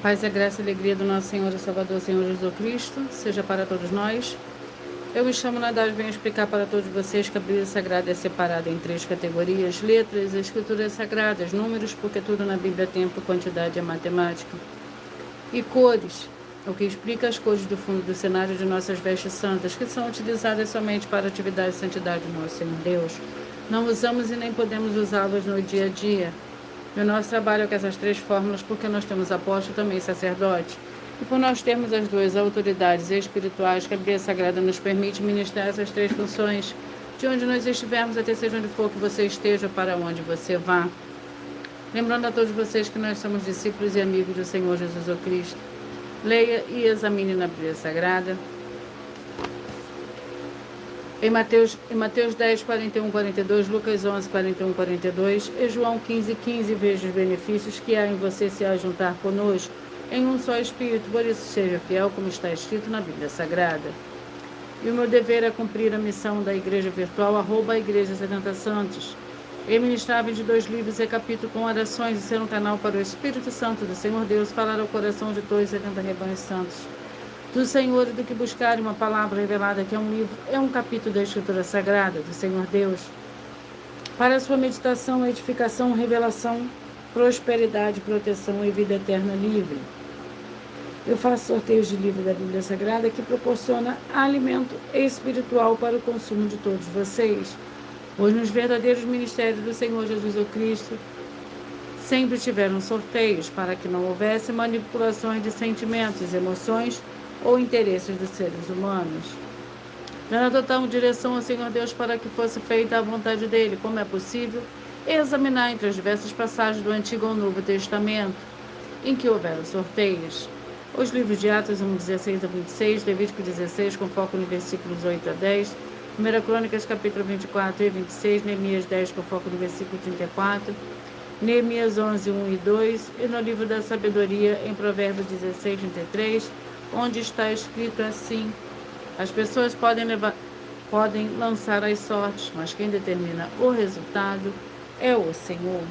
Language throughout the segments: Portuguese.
Paz e a graça e a alegria do nosso Senhor e Salvador, Senhor Jesus Cristo, seja para todos nós. Eu me chamo Nadal e venho explicar para todos vocês que a Bíblia Sagrada é separada em 3 categorias: letras, escrituras sagradas, números, porque tudo na Bíblia é tempo, quantidade é matemática, e cores, o que explica as cores do fundo do cenário de nossas vestes santas, que são utilizadas somente para a atividade e santidade do nosso Senhor Deus. Não usamos e nem podemos usá-las no dia a dia. E o nosso trabalho é com essas 3 fórmulas, porque nós temos apóstolo também sacerdote. E por nós termos as 2 autoridades espirituais que a Bíblia Sagrada nos permite ministrar essas 3 funções, de onde nós estivermos, até seja onde for que você esteja, para onde você vá. Lembrando a todos vocês que nós somos discípulos e amigos do Senhor Jesus Cristo. Leia e examine na Bíblia Sagrada. Em Mateus 10, 41, 42, Lucas 11, 41, 42 e João 15, 15, veja os benefícios que há em você se ajuntar conosco em um só Espírito, por isso seja fiel como está escrito na Bíblia Sagrada. E o meu dever é cumprir a missão da Igreja Virtual, @Igreja 70 Santos, e ministrar 22 livros e capítulos com orações e ser um canal para o Espírito Santo do Senhor Deus falar ao coração de todos os 70 rebanhos santos do Senhor, do que buscar uma palavra revelada, que é um livro, é um capítulo da Escritura Sagrada do Senhor Deus, para a sua meditação, edificação, revelação, prosperidade, proteção e vida eterna livre. Eu faço sorteios de livros da Bíblia Sagrada que proporciona alimento espiritual para o consumo de todos vocês, pois nos verdadeiros ministérios do Senhor Jesus Cristo sempre tiveram sorteios para que não houvesse manipulações de sentimentos, emoções ou interesses dos seres humanos. Nós adotamos direção ao Senhor Deus para que fosse feita a vontade dele, como é possível examinar entre as diversas passagens do Antigo ou Novo Testamento, em que houveram sorteios. Os livros de Atos 1, 16 a 26, Levítico 16, com foco nos versículos 8 a 10, 1 Crônicas, capítulo 24 e 26, Neemias 10, com foco no versículo 34, Neemias 11, 1 e 2, e no livro da Sabedoria, em Provérbios 16, 33, onde está escrito assim: as pessoas podem lançar as sortes, mas quem determina o resultado é o Senhor.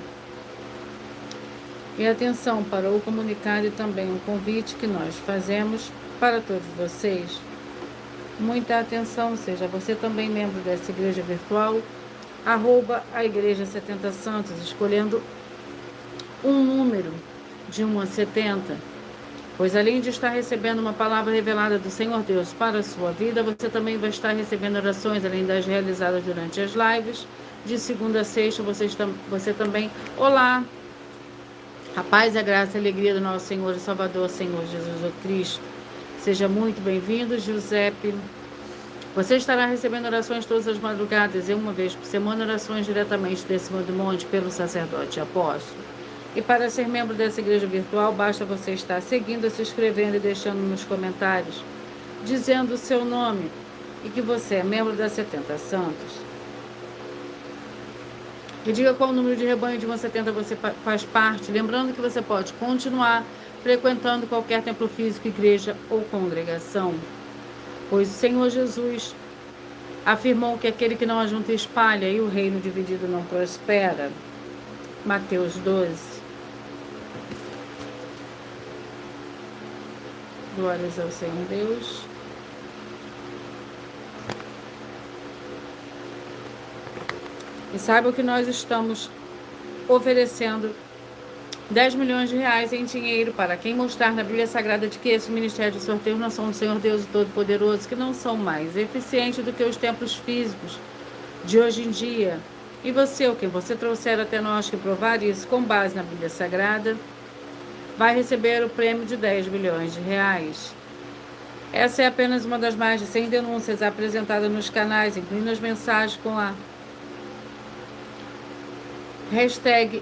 E atenção para o comunicado e também um convite que nós fazemos para todos vocês. Muita atenção, seja você também membro dessa igreja virtual, @a Igreja 70 Santos, escolhendo um número de 1 a 70, pois além de estar recebendo uma palavra revelada do Senhor Deus para a sua vida, você também vai estar recebendo orações, além das realizadas durante as lives, de segunda a sexta. Você também, olá, a paz, a graça e a alegria do nosso Senhor e Salvador, Senhor Jesus Cristo. Seja muito bem-vindo, Giuseppe. Você estará recebendo orações todas as madrugadas e uma vez por semana, orações diretamente de cima do monte pelo sacerdote e apóstolo. E para ser membro dessa igreja virtual, basta você estar seguindo, se inscrevendo e deixando nos comentários, dizendo o seu nome e que você é membro da 70 Santos. E diga qual número de rebanho de 1 a 70 você faz parte, lembrando que você pode continuar frequentando qualquer templo físico, igreja ou congregação, pois o Senhor Jesus afirmou que aquele que não ajunta espalha e o reino dividido não prospera. Mateus 12. Glórias ao Senhor Deus. E saibam que nós estamos oferecendo 10 milhões de reais em dinheiro para quem mostrar na Bíblia Sagrada de que esse ministério de sorteio não são o Senhor Deus Todo-Poderoso, que não são mais eficientes do que os templos físicos de hoje em dia. E você, o que você trouxer até nós que provar isso com base na Bíblia Sagrada, vai receber o prêmio de 10 milhões de reais. Essa é apenas uma das mais de 100 denúncias apresentadas nos canais, incluindo as mensagens com a hashtag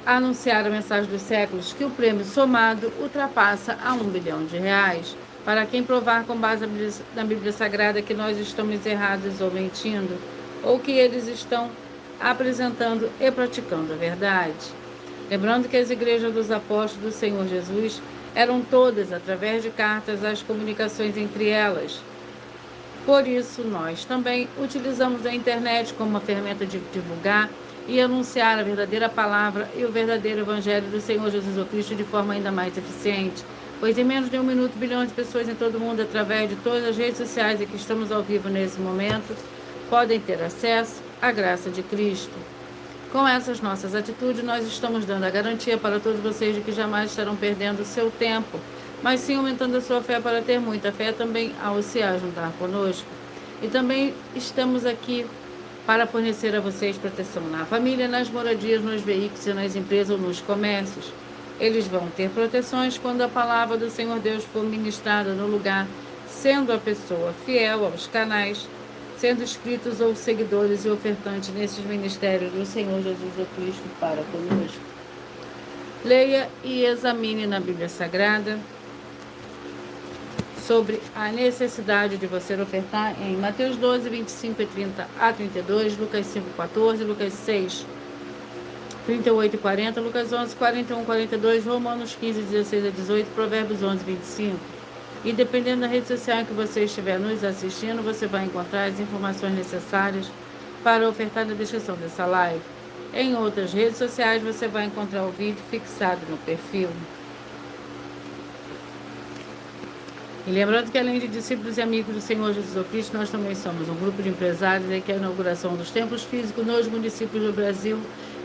anunciar a mensagem dos séculos, que o prêmio somado ultrapassa a 1 bilhão de reais. Para quem provar com base na Bíblia Sagrada que nós estamos errados ou mentindo, ou que eles estão apresentando e praticando a verdade. Lembrando que as igrejas dos apóstolos do Senhor Jesus eram todas através de cartas, as comunicações entre elas. Por isso, nós também utilizamos a internet como uma ferramenta de divulgar e anunciar a verdadeira palavra e o verdadeiro evangelho do Senhor Jesus Cristo de forma ainda mais eficiente. Pois em menos de 1 minuto, bilhões de pessoas em todo o mundo, através de todas as redes sociais em que estamos ao vivo nesse momento, podem ter acesso à graça de Cristo. Com essas nossas atitudes, nós estamos dando a garantia para todos vocês de que jamais estarão perdendo o seu tempo, mas sim aumentando a sua fé para ter muita fé também ao se juntar conosco. E também estamos aqui para fornecer a vocês proteção na família, nas moradias, nos veículos e nas empresas ou nos comércios. Eles vão ter proteções quando a palavra do Senhor Deus for ministrada no lugar, sendo a pessoa fiel aos canais, sendo inscritos ou seguidores e ofertantes nesses ministérios do Senhor Jesus Cristo para conosco. Leia e examine na Bíblia Sagrada sobre a necessidade de você ofertar em Mateus 12, 25 e 30 a 32, Lucas 5, 14, Lucas 6, 38 e 40, Lucas 11, 41, 42, Romanos 15, 16 a 18, Provérbios 11, 25. E dependendo da rede social em que você estiver nos assistindo, você vai encontrar as informações necessárias para ofertar na descrição dessa live. Em outras redes sociais, você vai encontrar o vídeo fixado no perfil. E lembrando que além de discípulos e amigos do Senhor Jesus Cristo, nós também somos um grupo de empresários em que a inauguração dos templos físicos nos municípios do Brasil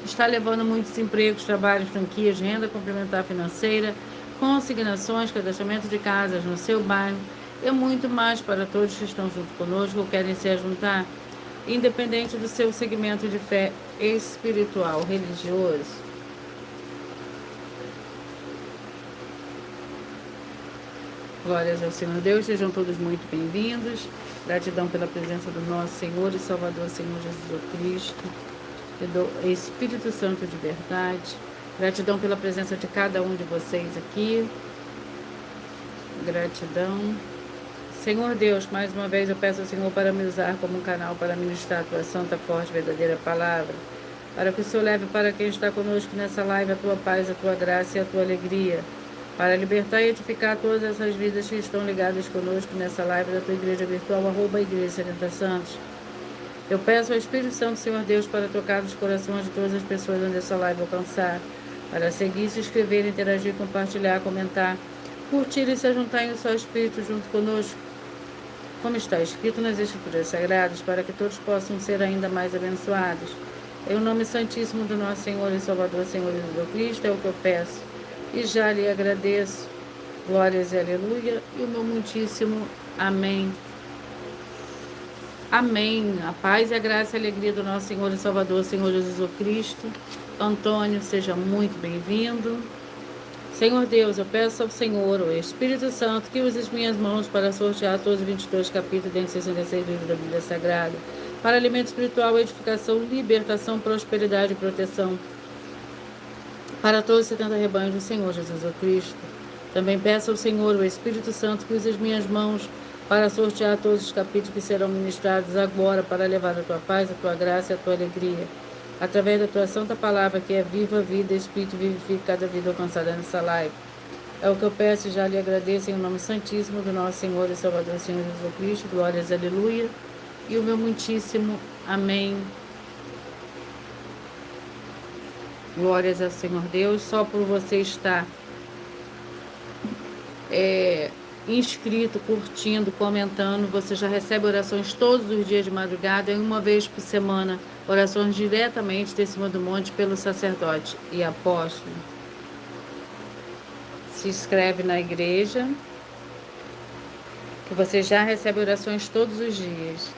está levando muitos empregos, trabalhos, franquias, renda complementar financeira, consignações, cadastramento de casas no seu bairro e muito mais para todos que estão junto conosco ou querem se juntar, independente do seu segmento de fé espiritual, religioso. Glórias ao Senhor Deus, sejam todos muito bem-vindos. Gratidão pela presença do nosso Senhor e Salvador, Senhor Jesus Cristo, e do Espírito Santo de verdade. Gratidão pela presença de cada um de vocês aqui. Gratidão. Senhor Deus, mais uma vez eu peço ao Senhor para me usar como um canal para ministrar a tua santa, forte, verdadeira palavra, para que o Senhor leve para quem está conosco nessa live a tua paz, a tua graça e a tua alegria, para libertar e edificar todas essas vidas que estão ligadas conosco nessa live da tua igreja virtual, @Igreja 70 Santos. Eu peço ao Espírito Santo, Senhor Deus, para tocar nos corações de todas as pessoas onde essa live alcançar, para seguir, se inscrever, interagir, compartilhar, comentar, curtir e se juntar em um só Espírito junto conosco, como está escrito nas Escrituras Sagradas, para que todos possam ser ainda mais abençoados. Em o nome santíssimo do nosso Senhor e Salvador, Senhor Jesus Cristo, é o que eu peço e já lhe agradeço. Glórias e aleluia, e o meu muitíssimo amém. Amém. A paz e a graça e a alegria do nosso Senhor e Salvador, Senhor Jesus Cristo. Antônio, seja muito bem-vindo. Senhor Deus, eu peço ao Senhor, o Espírito Santo, que use as minhas mãos para sortear todos os 22 capítulos dentro de 66 livros da Bíblia Sagrada, para alimento espiritual, edificação, libertação, prosperidade e proteção para todos os 70 rebanhos do Senhor Jesus Cristo. Também peço ao Senhor, o Espírito Santo, que use as minhas mãos para sortear todos os capítulos que serão ministrados agora, para levar a tua paz, a tua graça e a tua alegria, através da tua santa palavra, que é viva, vida, Espírito, vivifica cada vida alcançada nessa live. É o que eu peço e já lhe agradeço em nome santíssimo do nosso Senhor e Salvador, Senhor Jesus Cristo. Glórias, aleluia, e o meu muitíssimo amém. Glórias ao Senhor Deus. Só por você estar inscrito, curtindo, comentando, você já recebe orações todos os dias de madrugada, e uma vez por semana, orações diretamente de cima do monte pelo sacerdote e apóstolo. Se inscreve na igreja, que você já recebe orações todos os dias.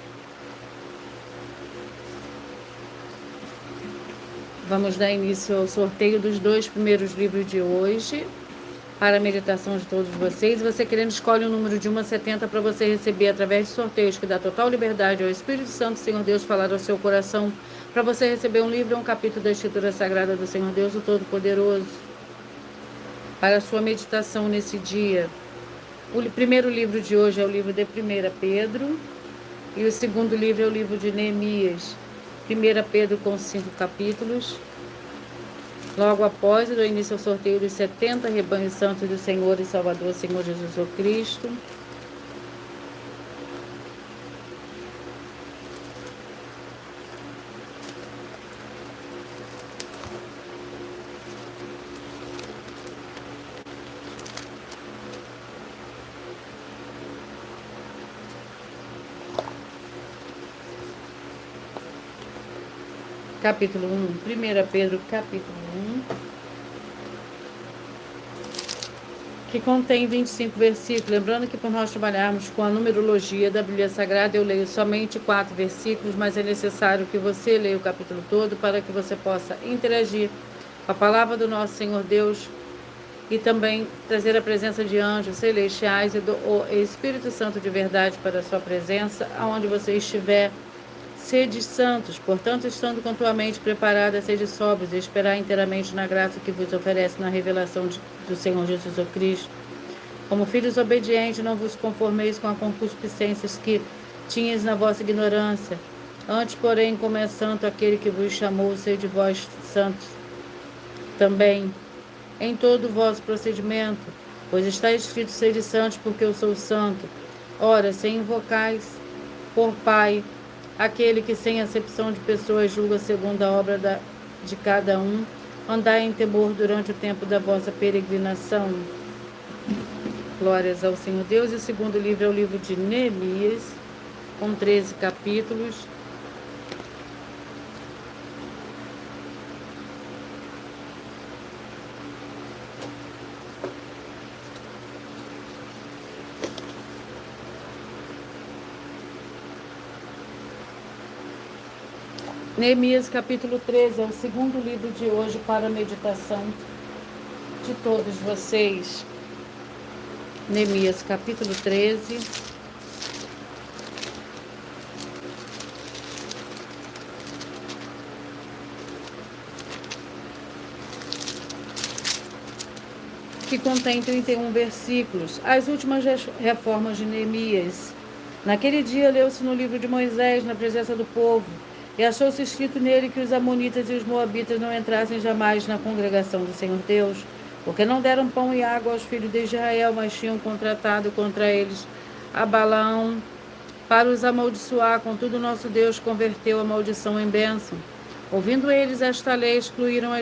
Vamos dar início ao sorteio dos 2 primeiros livros de hoje, para a meditação de todos vocês. Você querendo, escolhe o número de 1 a 70 para você receber através de sorteios que dá total liberdade ao Espírito Santo, Senhor Deus, falar ao seu coração, para você receber um livro ou um capítulo da Escritura Sagrada do Senhor Deus, o Todo-Poderoso, para a sua meditação nesse dia. O primeiro livro de hoje é o livro de 1 Pedro, e o segundo livro é o livro de Neemias. 1 Pedro com 5 capítulos. Logo após, eu dou início ao sorteio dos 70 rebanhos santos do Senhor e Salvador, Senhor Jesus Cristo. capítulo 1, 1 Pedro, capítulo 1, que contém 25 versículos. Lembrando que por nós trabalharmos com a numerologia da Bíblia Sagrada, eu leio somente 4 versículos, mas é necessário que você leia o capítulo todo para que você possa interagir com a palavra do nosso Senhor Deus e também trazer a presença de anjos celestiais e do Espírito Santo de verdade para a sua presença, aonde você estiver. Sede santos, portanto, estando com tua mente preparada, sede sóbrios e esperar inteiramente na graça que vos oferece na revelação do Senhor Jesus Cristo. Como filhos obedientes, não vos conformeis com a concupiscências que tinhas na vossa ignorância. Antes, porém, como é santo aquele que vos chamou, sede vós santos também em todo o vosso procedimento, pois está escrito: sede santos, porque eu sou santo. Ora, se invocais por Pai aquele que sem acepção de pessoas julga segundo a obra de cada um, andai em temor durante o tempo da vossa peregrinação. Glórias ao Senhor Deus. E o segundo livro é o livro de Neemias, com 13 capítulos. Neemias capítulo 13 é o segundo livro de hoje para a meditação de todos vocês. Neemias capítulo 13. Que contém 31 versículos. As últimas reformas de Neemias. Naquele dia leu-se no livro de Moisés, na presença do povo, e achou-se escrito nele que os amonitas e os moabitas não entrassem jamais na congregação do Senhor Deus, porque não deram pão e água aos filhos de Israel, mas tinham contratado contra eles a Balaão para os amaldiçoar. Contudo, nosso Deus converteu a maldição em bênção. Ouvindo eles esta lei, excluíram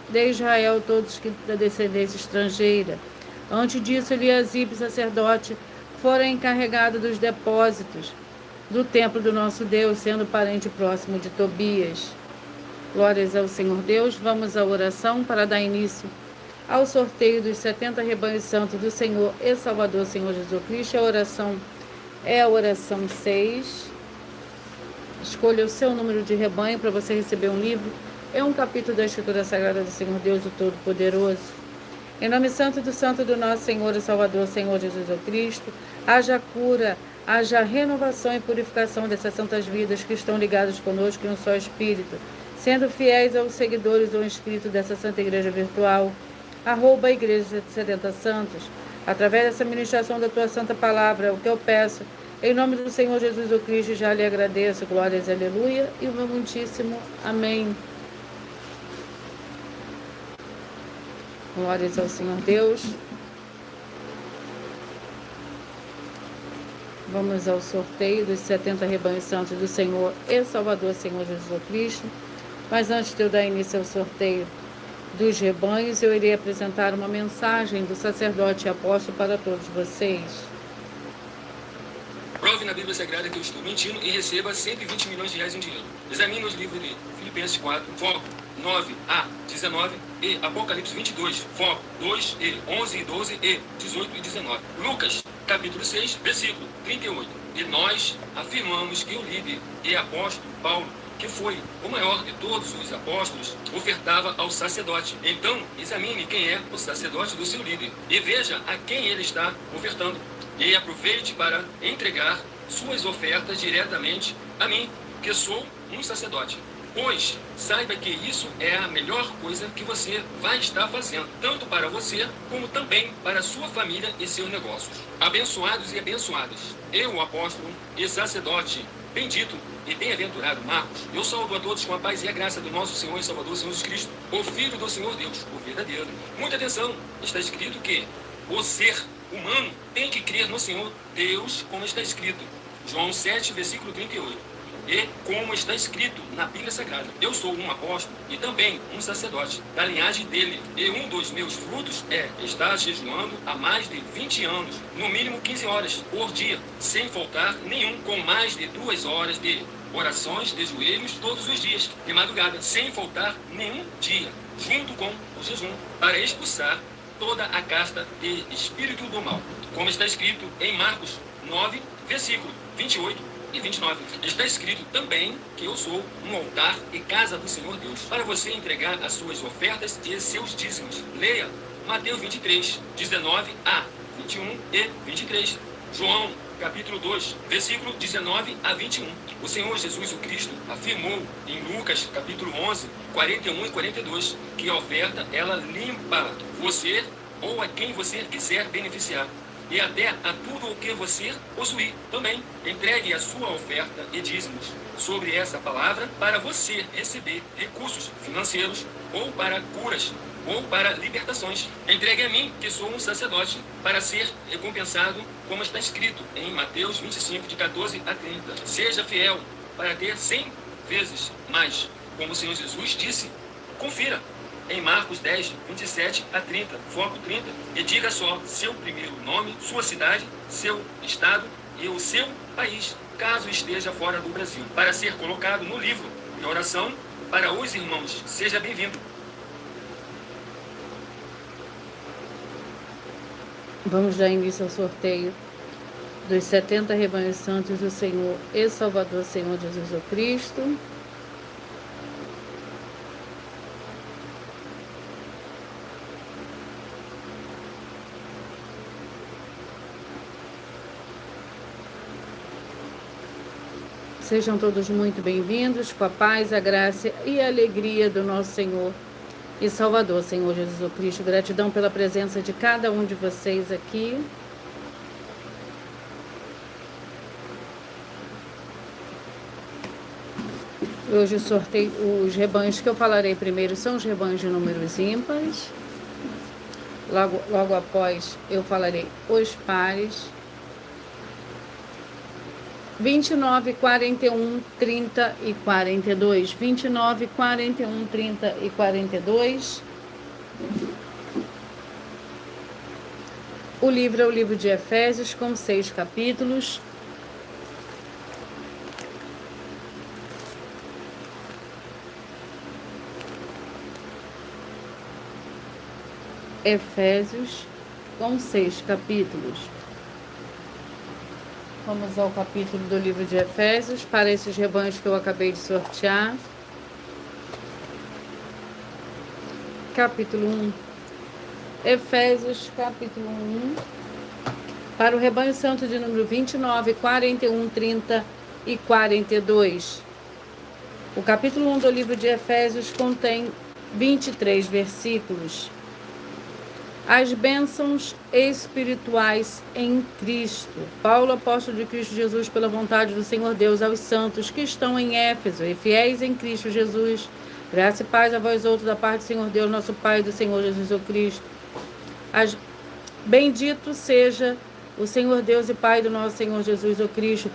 de Israel todos da descendência estrangeira. Antes disso, Eliasibe, sacerdote, fora encarregado dos depósitos do templo do nosso Deus, sendo parente próximo de Tobias. Glórias ao Senhor Deus. Vamos à oração para dar início ao sorteio dos 70 rebanhos santos do Senhor e Salvador, Senhor Jesus Cristo. A oração é a oração 6. Escolha o seu número de rebanho para você receber um livro. É um capítulo da Escritura Sagrada do Senhor Deus, o Todo-Poderoso. Em nome santo do nosso Senhor e Salvador, Senhor Jesus Cristo, haja cura, haja renovação e purificação dessas santas vidas que estão ligadas conosco em um só Espírito, sendo fiéis aos seguidores ou inscritos dessa Santa Igreja Virtual, @ Igreja de 70 Santos, através dessa ministração da Tua Santa Palavra, o que eu peço, em nome do Senhor Jesus Cristo, já lhe agradeço. Glórias, aleluia, e o meu muitíssimo amém. Glórias ao Senhor Deus. Vamos ao sorteio dos 70 rebanhos santos do Senhor e Salvador, Senhor Jesus Cristo. Mas antes de eu dar início ao sorteio dos rebanhos, eu irei apresentar uma mensagem do sacerdote e apóstolo para todos vocês. Prove na Bíblia Sagrada que eu estou mentindo e receba 120 milhões de reais em dinheiro. Examine os livros de Filipenses 4, foco 9 a 19 e Apocalipse 22, foco 2 e 11 e 12 e 18 e 19. Lucas, capítulo 6, versículo 38. E nós afirmamos que o líder e apóstolo Paulo, que foi o maior de todos os apóstolos, ofertava ao sacerdote. Então, examine quem é o sacerdote do seu líder e veja a quem ele está ofertando. E aproveite para entregar suas ofertas diretamente a mim, que sou um sacerdote. Pois saiba que isso é a melhor coisa que você vai estar fazendo, tanto para você, como também para sua família e seus negócios. Abençoados e abençoadas, eu, o apóstolo e sacerdote, bendito e bem-aventurado Marcos, eu saúdo a todos com a paz e a graça do nosso Senhor e Salvador Jesus Cristo, o Filho do Senhor Deus, o verdadeiro. Muita atenção, está escrito que o ser humano tem que crer no Senhor Deus, como está escrito. João 7, versículo 38. E como está escrito na Bíblia Sagrada, eu sou um apóstolo e também um sacerdote da linhagem dele. E um dos meus frutos é estar jejuando há mais de 20 anos, no mínimo 15 horas por dia, sem faltar nenhum, com mais de 2 horas de orações de joelhos todos os dias, de madrugada, sem faltar nenhum dia, junto com o jejum, para expulsar toda a casta de espírito do mal. Como está escrito em Marcos 9, versículo 28 e 29. Está escrito também que eu sou um altar e casa do Senhor Deus, para você entregar as suas ofertas e seus dízimos. Leia Mateus 23, 19 a 21 e 23. João, capítulo 2, versículo 19 a 21. O Senhor Jesus o Cristo afirmou em Lucas, capítulo 11, 41 e 42, que a oferta, ela limpa você ou a quem você quiser beneficiar, e até a tudo o que você possuir também. Entregue a sua oferta e dízimos sobre essa palavra para você receber recursos financeiros, ou para curas, ou para libertações. Entregue a mim, que sou um sacerdote, para ser recompensado, como está escrito em Mateus 25, de 14 a 30. Seja fiel para ter 100 vezes mais, como o Senhor Jesus disse. Confira em Marcos 10, 27 a 30, foco 30, e diga só seu primeiro nome, sua cidade, seu estado e o seu país, caso esteja fora do Brasil, para ser colocado no livro de oração para os irmãos. Seja bem-vindo. Vamos dar início ao sorteio dos 70 rebanhos santos do Senhor e Salvador, Senhor Jesus o Cristo. Sejam todos muito bem-vindos, com a paz, a graça e a alegria do nosso Senhor e Salvador, Senhor Jesus o Cristo. Gratidão pela presença de cada um de vocês aqui. Hoje o sorteio, os rebanhos que eu falarei primeiro são os rebanhos de números ímpares. Logo após eu falarei os pares. 29, 41, 30 e 42. 29, 41, 30 e 42. O livro é o livro de Efésios, com 6 capítulos. Efésios, com 6 capítulos. Vamos ao capítulo do livro de Efésios, para esses rebanhos que eu acabei de sortear. Capítulo 1. Efésios, capítulo 1. Para o rebanho santo de número 29, 41, 30 e 42. O capítulo 1 do livro de Efésios contém 23 versículos. As bênçãos espirituais em Cristo. Paulo, apóstolo de Cristo Jesus, pela vontade do Senhor Deus, aos santos que estão em Éfeso e fiéis em Cristo Jesus. Graça e paz a vós outros, da parte do Senhor Deus, nosso Pai, e do Senhor Jesus o Cristo. Bendito seja o Senhor Deus e Pai do nosso Senhor Jesus o Cristo,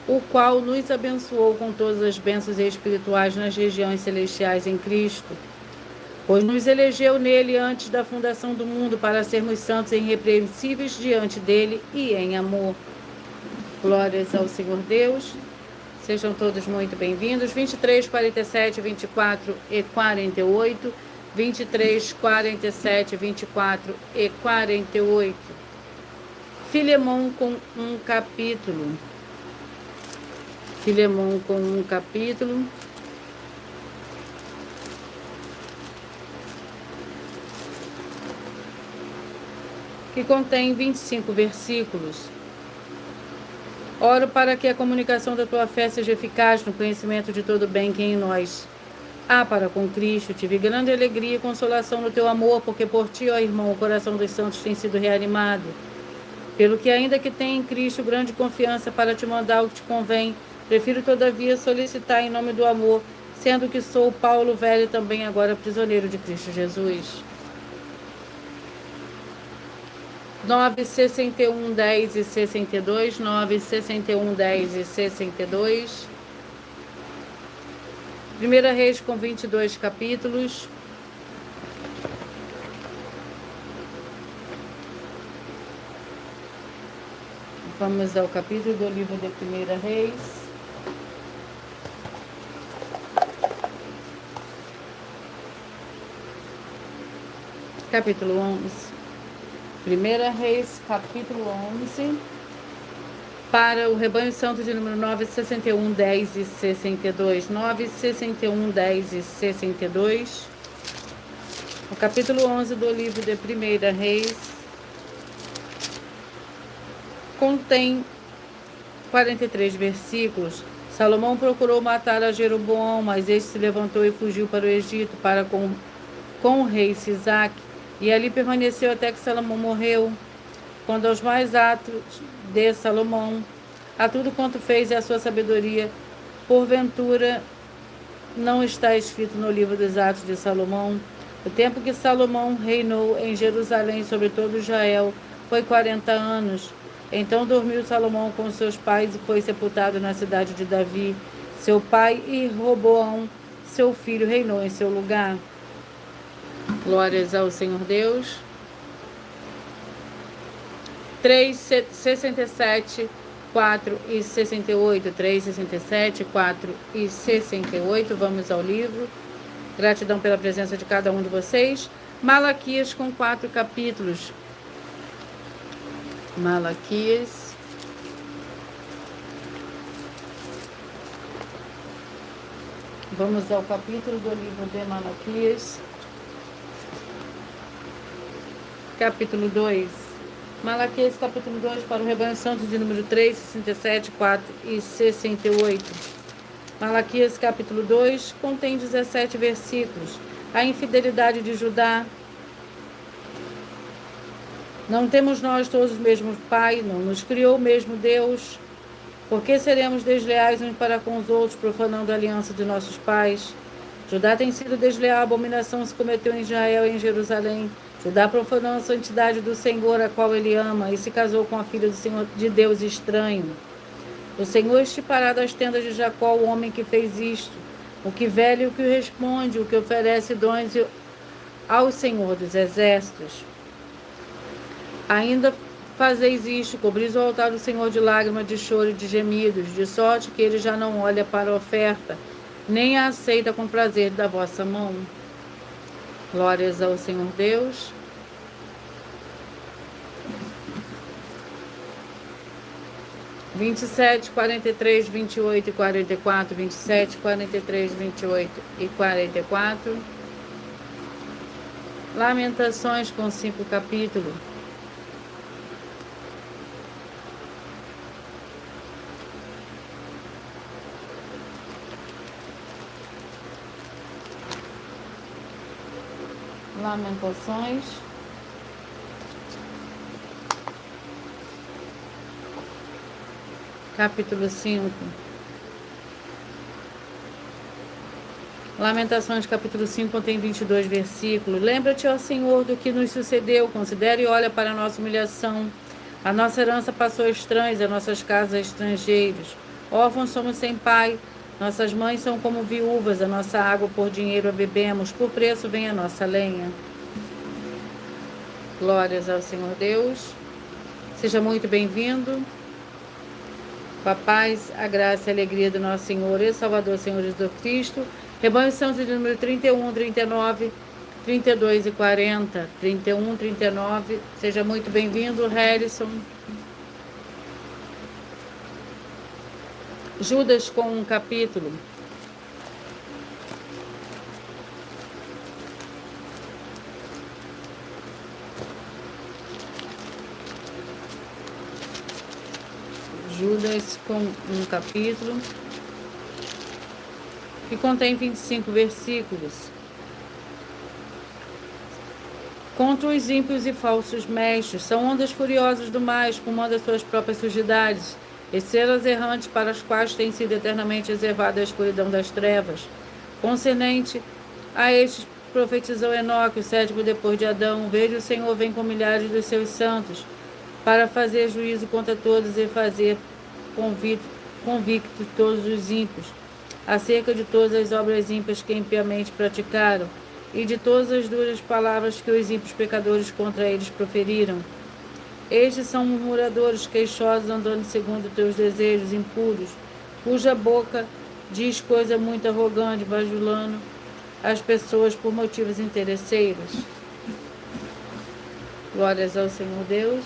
o qual nos abençoou com todas as bênçãos espirituais nas regiões celestiais em Cristo, pois nos elegeu nele antes da fundação do mundo para sermos santos e irrepreensíveis diante dele e em amor. Glórias ao Senhor Deus. Sejam todos muito bem-vindos. 23, 47, 24 e 48. 23, 47, 24 e 48. Filemon com um capítulo. Filemon com um capítulo. Que contém 25 versículos. Oro para que a comunicação da tua fé seja eficaz no conhecimento de todo o bem que em nós há para com Cristo. Tive grande alegria e consolação no teu amor, porque por ti, ó irmão, o coração dos santos tem sido reanimado. Pelo que, ainda que tenha em Cristo grande confiança para te mandar o que te convém, prefiro todavia solicitar em nome do amor, sendo que sou Paulo velho também agora prisioneiro de Cristo Jesus. 9, 61, 10 e 62, 9, 61, 10 e 62. 1 Reis com 22 capítulos. Vamos ao capítulo do livro de 1 Reis. Capítulo 11. 1 Reis, capítulo 11. Para o rebanho santo de número 9, 61, 10 e 62. 9, 61, 10 e 62. O capítulo 11 do livro de 1 Reis contém 43 versículos. Salomão procurou matar a Jeroboão, mas este se levantou e fugiu para o Egito, para com o rei Sisaque, e ali permaneceu até que Salomão morreu. Quando aos mais atos de Salomão, a tudo quanto fez e a sua sabedoria, porventura não está escrito no livro dos Atos de Salomão? O tempo que Salomão reinou em Jerusalém sobre todo Israel foi 40 anos. Então dormiu Salomão com seus pais e foi sepultado na cidade de Davi, seu pai, e Roboão, seu filho, reinou em seu lugar. Glórias ao Senhor Deus. 3, 67, 4 e 68. 3, 67, 4 e 68. Vamos ao livro. Gratidão pela presença de cada um de vocês. Malaquias com 4 capítulos. Malaquias. Vamos ao capítulo do livro de Malaquias. Capítulo 2. Malaquias, capítulo 2, para o rebanho santo de número 3, 67, 4 e 68. Malaquias, capítulo 2, contém 17 versículos. A infidelidade de Judá. Não temos nós todos o mesmo Pai? Não nos criou o mesmo Deus? Por que seremos desleais uns para com os outros, profanando a aliança de nossos pais? Judá tem sido desleal, a abominação se cometeu em Israel e em Jerusalém. Judá profanou a santidade do Senhor, a qual ele ama, e se casou com a filha do Senhor, de Deus estranho. O Senhor estipará das tendas de Jacó o homem que fez isto, o que vele e o que responde, o que oferece dons ao Senhor dos exércitos. Ainda fazeis isto, cobris o altar do Senhor de lágrimas, de choro e de gemidos, de sorte que ele já não olha para a oferta, nem a aceita com prazer da vossa mão. Glórias ao Senhor Deus. (27, 43, 28 e 44, 27, 43, 28 e 44. Lamentações com 5 capítulos. Lamentações. Capítulo 5. Lamentações, capítulo 5, contém 22 versículos. Lembra-te, ó Senhor, do que nos sucedeu. Considere e olha para a nossa humilhação. A nossa herança passou a estranhos, as nossas casas a estrangeiros. Órfãos somos sem pai. Nossas mães são como viúvas. A nossa água por dinheiro a bebemos. Por preço vem a nossa lenha. Glórias ao Senhor Deus. Seja muito bem-vindo. Com a paz, a graça e a alegria do nosso Senhor e Salvador, Senhor Jesus Cristo. Rebanho santo de número 31, 39, 32 e 40. 31, 39. Seja muito bem-vindo, Harrison. Judas com um capítulo. Judas com um capítulo que contém 25 versículos. Contra os ímpios e falsos mestres, são ondas furiosas do mar, espumando as suas próprias sujidades, estrelas errantes para as quais tem sido eternamente reservada a escuridão das trevas. Concernente a estes profetizou Enoque, o 7º depois de Adão: veja, o Senhor vem com milhares dos seus santos, para fazer juízo contra todos e fazer convictos todos os ímpios. acerca de todas as obras ímpias que impiamente praticaram, e de todas as duras palavras que os ímpios pecadores contra eles proferiram. Estes são murmuradores, queixosos, andando segundo teus desejos impuros, cuja boca diz coisa muito arrogante, bajulando as pessoas por motivos interesseiros. Glórias ao Senhor Deus.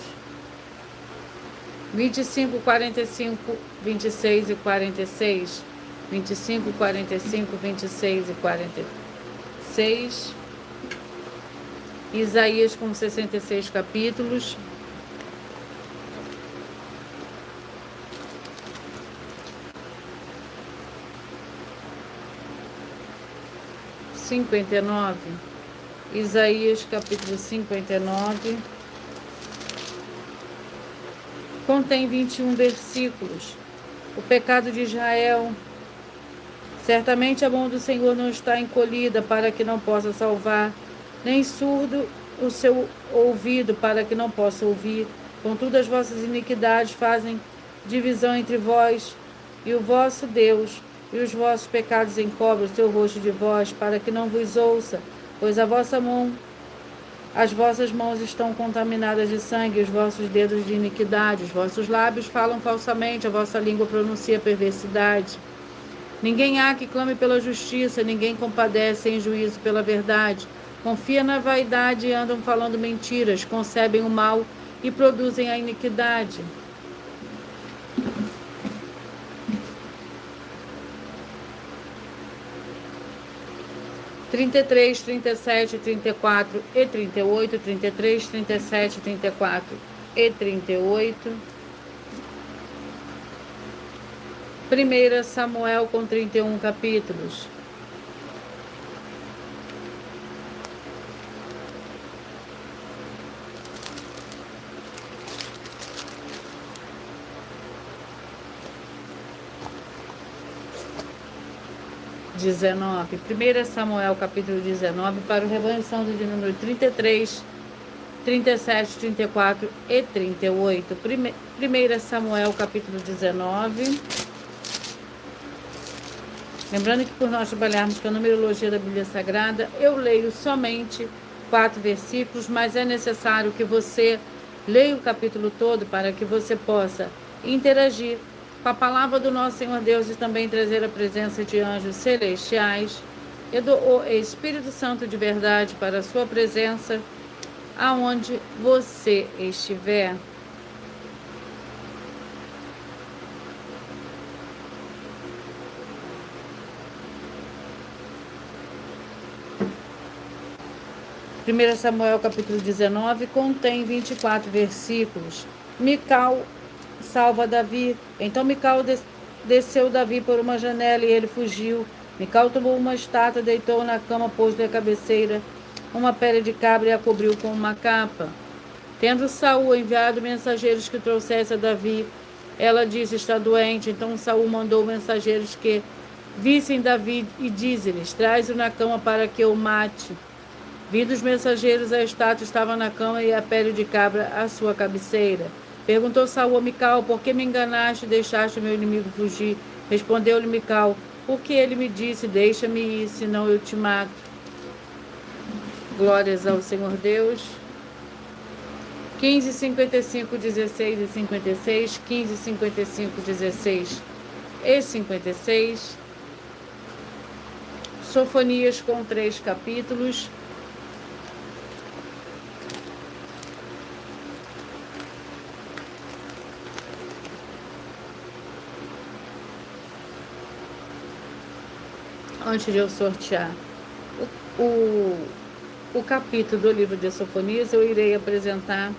25, 45, 26 e 46. 25, 45, 26 e 46. Isaías com 66 capítulos. Isaías capítulo 59 contém 21 versículos. O pecado de Israel. Certamente a mão do Senhor não está encolhida para que não possa salvar, nem surdo o seu ouvido para que não possa ouvir. Contudo, as vossas iniquidades fazem divisão entre vós e o vosso Deus, e os vossos pecados encobrem o seu rosto de vós, para que não vos ouça, pois as vossas mãos estão contaminadas de sangue, os vossos dedos de iniquidade, os vossos lábios falam falsamente, a vossa língua pronuncia perversidade. Ninguém há que clame pela justiça, ninguém compadece em juízo pela verdade. Confia na vaidade e andam falando mentiras, concebem o mal e produzem a iniquidade. Trinta e três, 37, 34 e 38, 33, 37, 34 e 38. 1 Samuel com 31 capítulos. (19) 1 Samuel capítulo 19 para o rebanho santo de número 33, 37, 34 e 38. 1 Samuel capítulo 19. Lembrando que por nós trabalharmos com a numerologia da Bíblia Sagrada, eu leio somente 4 versículos, mas é necessário que você leia o capítulo todo para que você possa interagir com a palavra do nosso Senhor Deus e também trazer a presença de anjos celestiais e do Espírito Santo de verdade para a sua presença, aonde você estiver. Primeiro Samuel capítulo 19 contém 24 versículos. Mical salva Davi. Então Mical desceu Davi por uma janela e ele fugiu. Mical tomou uma estátua, deitou na cama, pôs-lhe a cabeceira uma pele de cabra e a cobriu com uma capa. Tendo Saul enviado mensageiros que trouxessem a Davi, ela disse: está doente. Então Saul mandou mensageiros que vissem Davi e diz-lhes: traz-o na cama para que eu o mate. Vindo os mensageiros, a estátua estava na cama e a pele de cabra à sua cabeceira. Perguntou Saul a Mical: por que me enganaste e deixaste o meu inimigo fugir? Respondeu-lhe Mical: porque ele me disse: deixa-me ir, senão eu te mato. Glórias ao Senhor Deus. 15, 55, 16 e 56, 15, 55, 16 e 56. Sofonias com 3 capítulos. Antes de eu sortear o capítulo do livro de Sofonias, eu irei apresentar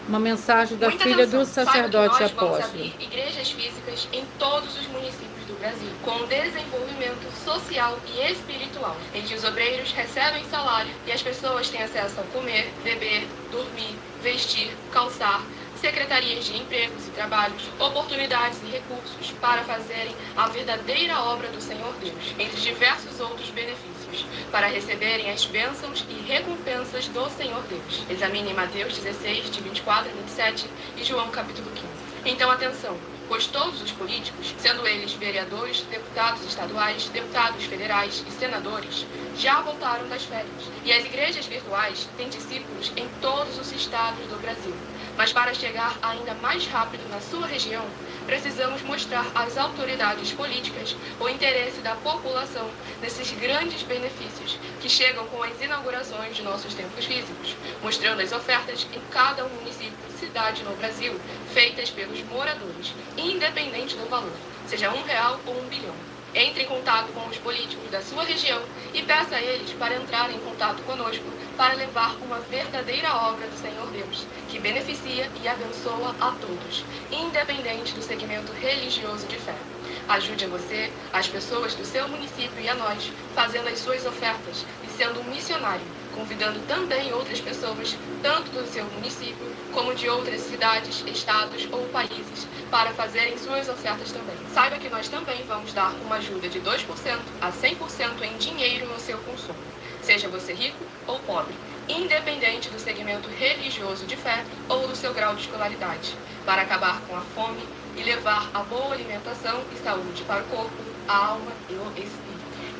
uma mensagem da filha do sacerdote apóstolo. Vamos abrir igrejas físicas em todos os municípios do Brasil, com desenvolvimento social e espiritual, em que os obreiros recebem salário e as pessoas têm acesso a comer, beber, dormir, vestir, calçar, secretarias de empregos e trabalhos, oportunidades e recursos para fazerem a verdadeira obra do Senhor Deus, entre diversos outros benefícios, para receberem as bênçãos e recompensas do Senhor Deus. Examine Mateus 16, de 24 a 27 e João capítulo 15. Então, atenção! pois todos os políticos, sendo eles vereadores, deputados estaduais, deputados federais e senadores, já voltaram das férias. E as igrejas virtuais têm discípulos em todos os estados do Brasil. Mas para chegar ainda mais rápido na sua região, precisamos mostrar às autoridades políticas o interesse da população nesses grandes benefícios que chegam com as inaugurações de nossos templos físicos, mostrando as ofertas em cada município e cidade no Brasil, feitas pelos moradores, independente do valor, seja R$1 ou R$1 bilhão. Entre em contato com os políticos da sua região e peça a eles para entrar em contato conosco para levar uma verdadeira obra do Senhor Deus, que beneficia e abençoa a todos, independente do segmento religioso de fé. Ajude a você, as pessoas do seu município e a nós, fazendo as suas ofertas e sendo um missionário, convidando também outras pessoas, tanto do seu município como de outras cidades, estados ou países, para fazerem suas ofertas também. Saiba que nós também vamos dar uma ajuda de 2% a 100% em dinheiro no seu consumo, seja você rico ou pobre, independente do segmento religioso de fé ou do seu grau de escolaridade, para acabar com a fome e levar a boa alimentação e saúde para o corpo, a alma e o espírito.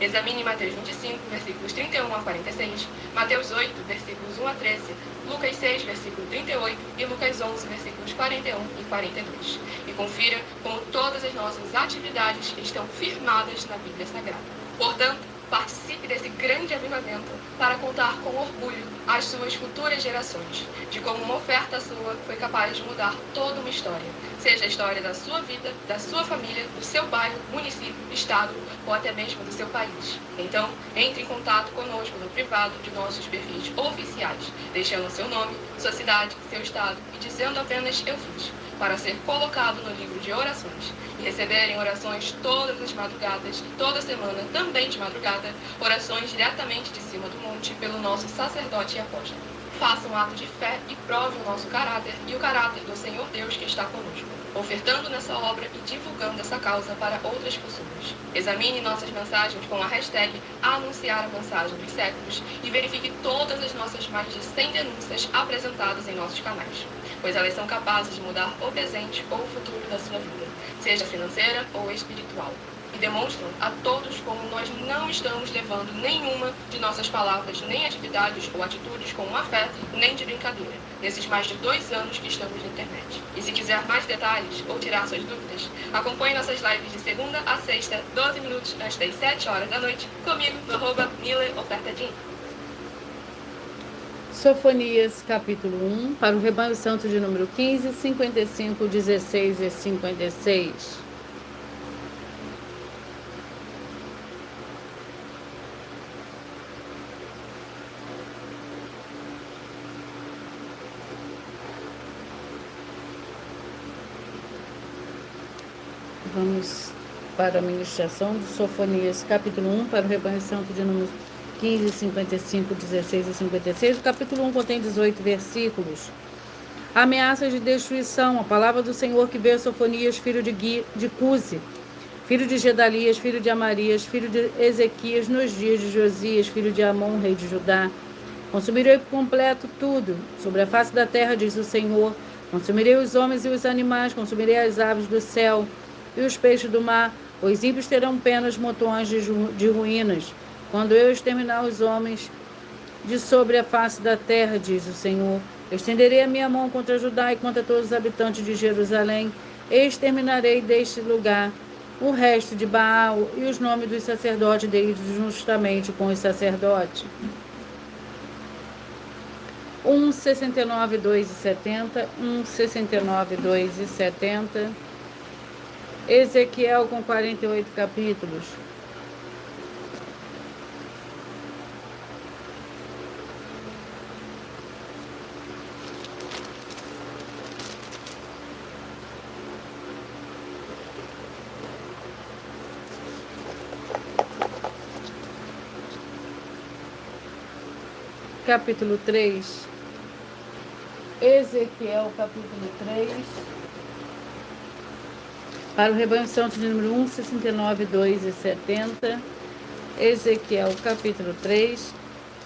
Examine Mateus 25, versículos 31 a 46, Mateus 8, versículos 1 a 13, Lucas 6, versículo 38 e Lucas 11, versículos 41 e 42. E confira como todas as nossas atividades estão firmadas na Bíblia Sagrada. Portanto, participe desse grande avivamento para contar com orgulho às suas futuras gerações de como uma oferta sua foi capaz de mudar toda uma história, seja a história da sua vida, da sua família, do seu bairro, município, estado ou até mesmo do seu país. Então, entre em contato conosco no privado de nossos perfis oficiais, deixando seu nome, sua cidade, seu estado e dizendo apenas "eu fiz", para ser colocado no livro de orações e receberem orações todas as madrugadas e toda semana, também de madrugada, orações diretamente de cima do monte pelo nosso sacerdote e apóstolo. Faça um ato de fé e prove o nosso caráter e o caráter do Senhor Deus que está conosco, ofertando nessa obra e divulgando essa causa para outras pessoas. Examine nossas mensagens com a hashtag Anunciar a Mensagem dos Séculos e verifique todas as nossas mais de 100 denúncias apresentadas em nossos canais, pois elas são capazes de mudar o presente ou o futuro da sua vida, seja financeira ou espiritual, e demonstram a todos como nós não estamos levando nenhuma de nossas palavras, nem atividades ou atitudes com má fé, nem de brincadeira, nesses mais de 2 anos que estamos na internet. E se quiser mais detalhes ou tirar suas dúvidas, acompanhe nossas lives de segunda a sexta, 12 minutos antes das 7 horas da noite, comigo no @MileOfertaDinheiro. Sofonias, capítulo 1, para o rebanho santo de número 15, 55, 16 e 56. Vamos para a ministração de Sofonias, capítulo 1, para o rebanho santo de número 15, 55, 16 e 56. O capítulo 1 contém 18 versículos. Ameaças de destruição. A palavra do Senhor que veio a Sofonias, filho de Cusi, filho de Gedalias, filho de Amarias, filho de Ezequias, nos dias de Josias, filho de Amon, rei de Judá. Consumirei por completo tudo sobre a face da terra, diz o Senhor. Consumirei os homens e os animais, consumirei as aves do céu e os peixes do mar. Os ímpios terão penas montões de ruínas, quando eu exterminar os homens de sobre a face da terra, diz o Senhor. Estenderei a minha mão contra Judá e contra todos os habitantes de Jerusalém, e exterminarei deste lugar o resto de Baal e os nomes dos sacerdotes deles justamente com os sacerdotes. 1:69, 2 e 70, 1:69, 2 e 70. Ezequiel com 48 capítulos. Capítulo 3. Ezequiel, capítulo 3. Para o rebanho santo de número 1, 69, 2 e 70. Ezequiel, capítulo 3,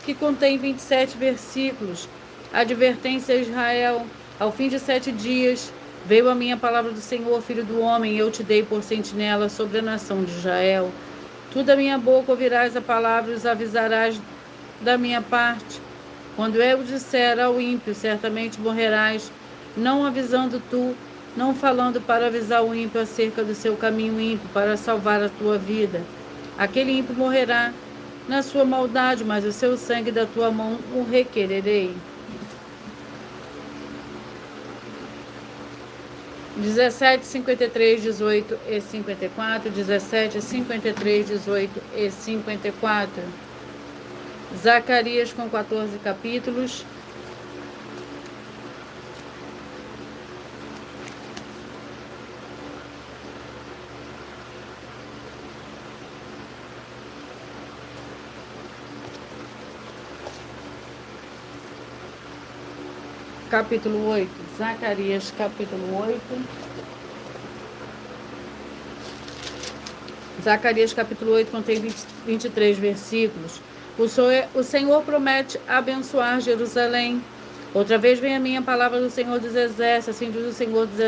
que contém 27 versículos. Advertência a Israel. Ao fim de 7 dias, Veio a minha palavra do Senhor, filho do homem, eu te dei por sentinela sobre a nação de Israel. Tu da minha boca ouvirás a palavra e os avisarás da minha parte. Quando eu disser ao ímpio, certamente morrerás, não avisando tu, não falando para avisar o ímpio acerca do seu caminho ímpio, para salvar a tua vida. Aquele ímpio morrerá na sua maldade, mas o seu sangue da tua mão o requererei. 17, 53, 18 e 54, 17, 53, 18 e 54. Zacarias com 14 capítulos. Capítulo 8, Zacarias capítulo 8. Zacarias capítulo 8 contém 23 versículos. O Senhor promete abençoar Jerusalém. Outra vez vem a minha palavra do Senhor dos Exércitos, assim diz o Senhor dos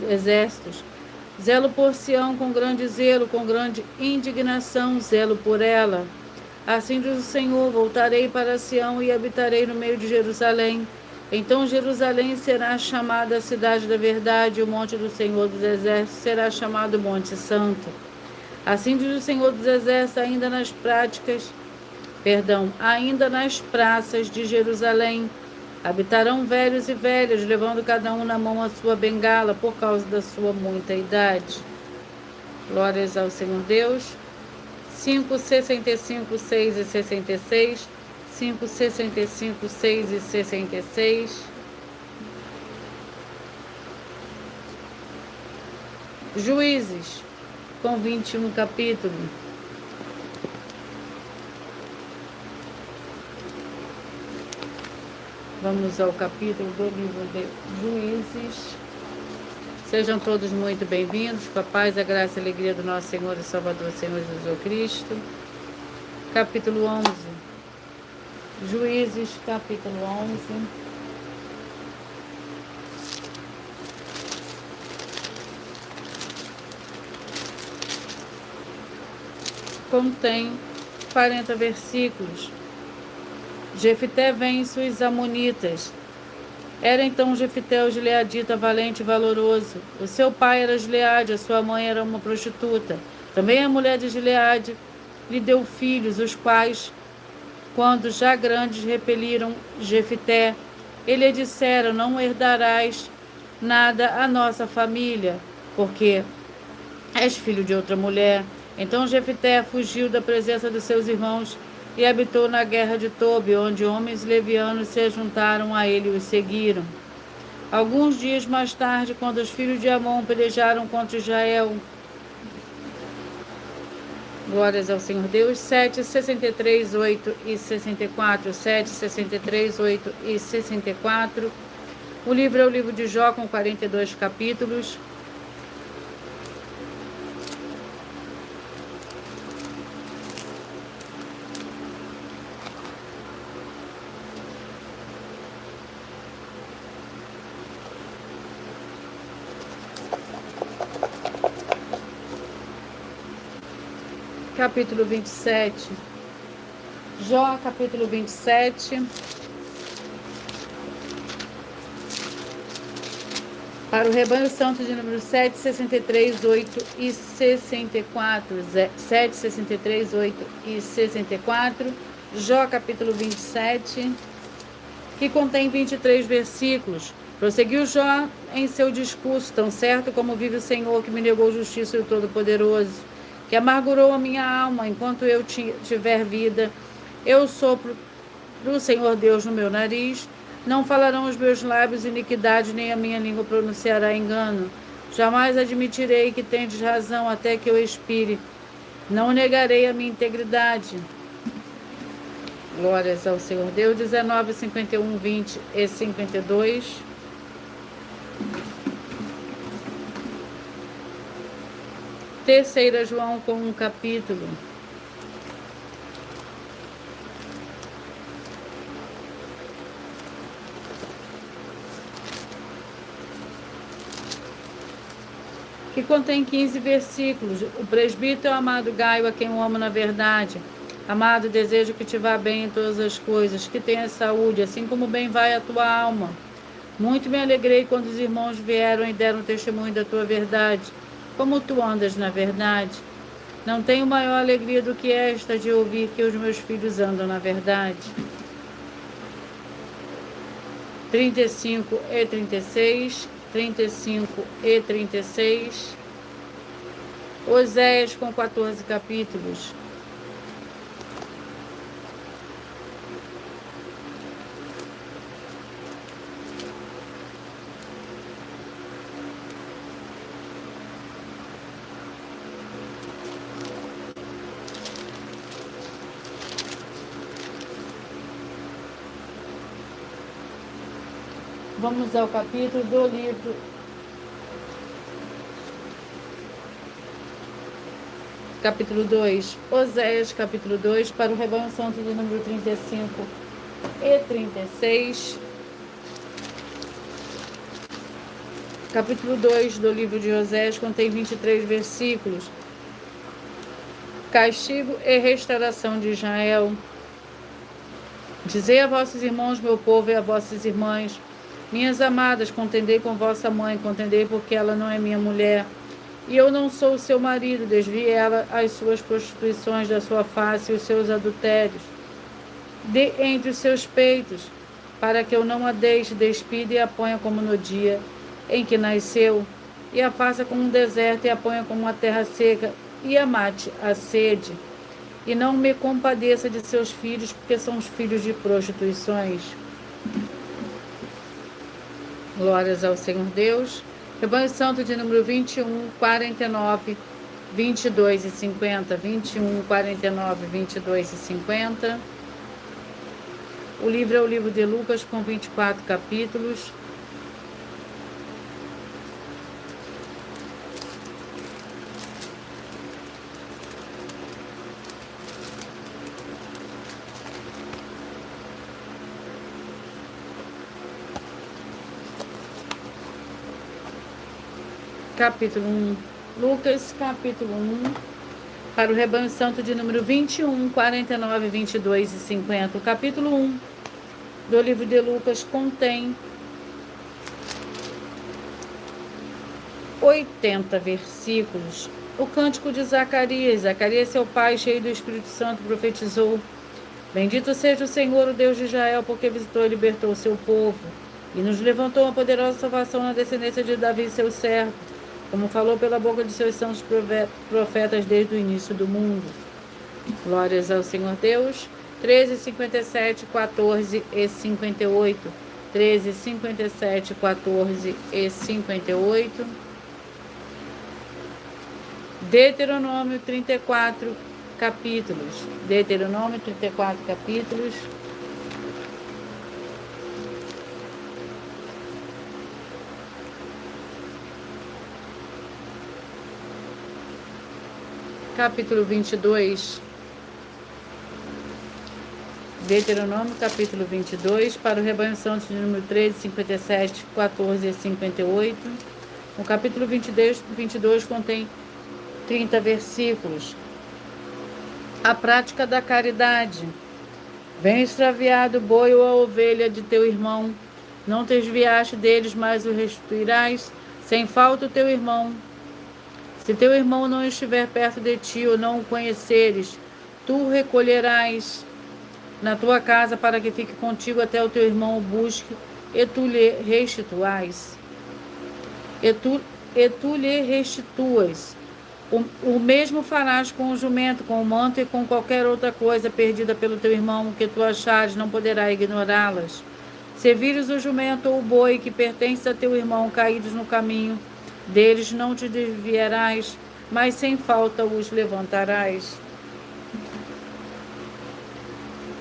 Exércitos. Zelo por Sião com grande zelo, com grande indignação, zelo por ela. Assim diz o Senhor, voltarei para Sião e habitarei no meio de Jerusalém. Então Jerusalém será chamada a cidade da verdade, e o monte do Senhor dos Exércitos será chamado Monte Santo. Assim diz o Senhor dos Exércitos, ainda nas praças de Jerusalém, habitarão velhos e velhas, levando cada um na mão a sua bengala, por causa da sua muita idade. Glórias ao Senhor Deus. 5, 65, 6 e 66. 5, 65, 6 e 66. Juízes, com 21 capítulos. Vamos ao capítulo do livro de Juízes. Sejam todos muito bem-vindos, com a paz, a graça e a alegria do nosso Senhor e Salvador, Senhor Jesus Cristo. Capítulo 11. Juízes, capítulo 11. Contém 40 versículos. Jefité vence os amonitas. Era então Jefité o gileadita, valente e valoroso. O seu pai era Gileade, a sua mãe era uma prostituta. Também a mulher de Gileade lhe deu filhos, os quais, quando já grandes, repeliram Jefité. Ele lhe dissera: não herdarás nada à nossa família, porque és filho de outra mulher. Então Jefité fugiu da presença dos seus irmãos e habitou na guerra de Tobi, onde homens levianos se juntaram a ele e o seguiram. Alguns dias mais tarde, quando os filhos de Amon pelejaram contra Israel, glórias ao Senhor Deus, 7, 63, 8 e 64, 7, 63, 8 e 64. O livro é o livro de Jó, com 42 capítulos. Capítulo 27. Jó, capítulo 27. Para o rebanho santo de número 7, 63, 8 e 64. 7, 63, 8 e 64. Jó, capítulo 27, que contém 23 versículos. Prosseguiu Jó em seu discurso: tão certo como vive o Senhor, que me negou justiça e o Todo-Poderoso, que amargurou a minha alma enquanto eu tiver vida. Eu sopro do Senhor Deus no meu nariz. Não falarão os meus lábios iniquidade, nem a minha língua pronunciará engano. Jamais admitirei que tendes razão até que eu expire. Não negarei a minha integridade. Glórias ao Senhor Deus. 19, 51, 20 e 52. Terceira João, com um capítulo. que contém 15 versículos. O presbítero amado Gaio, a quem eu amo na verdade. Amado, desejo que te vá bem em todas as coisas, que tenhas saúde, assim como bem vai a tua alma. Muito me alegrei quando os irmãos vieram e deram testemunho da tua verdade. Como tu andas na verdade? Não tenho maior alegria do que esta de ouvir que os meus filhos andam na verdade. 35 e 36, 35 e 36. Oséias com 14 capítulos. Vamos ao capítulo do livro. Capítulo 2. Oséias, capítulo 2, para o rebanho santo de número 35 e 36. Capítulo 2 do livro de Oséias contém 23 versículos. Castigo e restauração de Israel. Dizei a vossos irmãos, meu povo, e a vossas irmãs: minhas amadas, contendei com vossa mãe, contendei porque ela não é minha mulher, e eu não sou o seu marido. Desvie ela as suas prostituições da sua face e os seus adultérios de entre os seus peitos, para que eu não a deixe, despida e a ponha como no dia em que nasceu, e a faça como um deserto e a ponha como uma terra seca, e a mate a sede, e não me compadeça de seus filhos, porque são os filhos de prostituições. Glórias ao Senhor Deus. Rebanho Santo de número 21, 49, 22 e 50. 21, 49, 22 e 50. O livro é o livro de Lucas, com 24 capítulos. Capítulo 1. Lucas, capítulo 1, para o rebanho santo de número 21, 49, 22 e 50. O capítulo 1 do livro de Lucas contém 80 versículos. O cântico de Zacarias. Zacarias, seu pai, cheio do Espírito Santo, profetizou: bendito seja o Senhor, o Deus de Israel, porque visitou e libertou o seu povo, e nos levantou uma poderosa salvação na descendência de Davi, seu servo, como falou pela boca de seus santos profetas desde o início do mundo. Glórias ao Senhor Deus. 13, 57, 14 e 58. 13, 57, 14 e 58. Deuteronômio 34 capítulos. Deuteronômio 34 capítulos. Capítulo 22. Deuteronômio, capítulo 22, para o rebanho santo de número 13, 57, 14 e 58. O capítulo 22 contém 30 versículos. A prática da caridade. Vem extraviado o boi ou a ovelha de teu irmão, não te desviaste deles, mas o restituirás sem falta o teu irmão. Se teu irmão não estiver perto de ti ou não o conheceres, tu o recolherás na tua casa para que fique contigo até o teu irmão o busque, e tu lhe restituas. E tu lhe restituas. O mesmo farás com o jumento, com o manto e com qualquer outra coisa perdida pelo teu irmão, que tu achares, não poderá ignorá-las. Se vires o jumento ou o boi que pertence a teu irmão caídos no caminho, deles não te desviarás, mas sem falta os levantarás.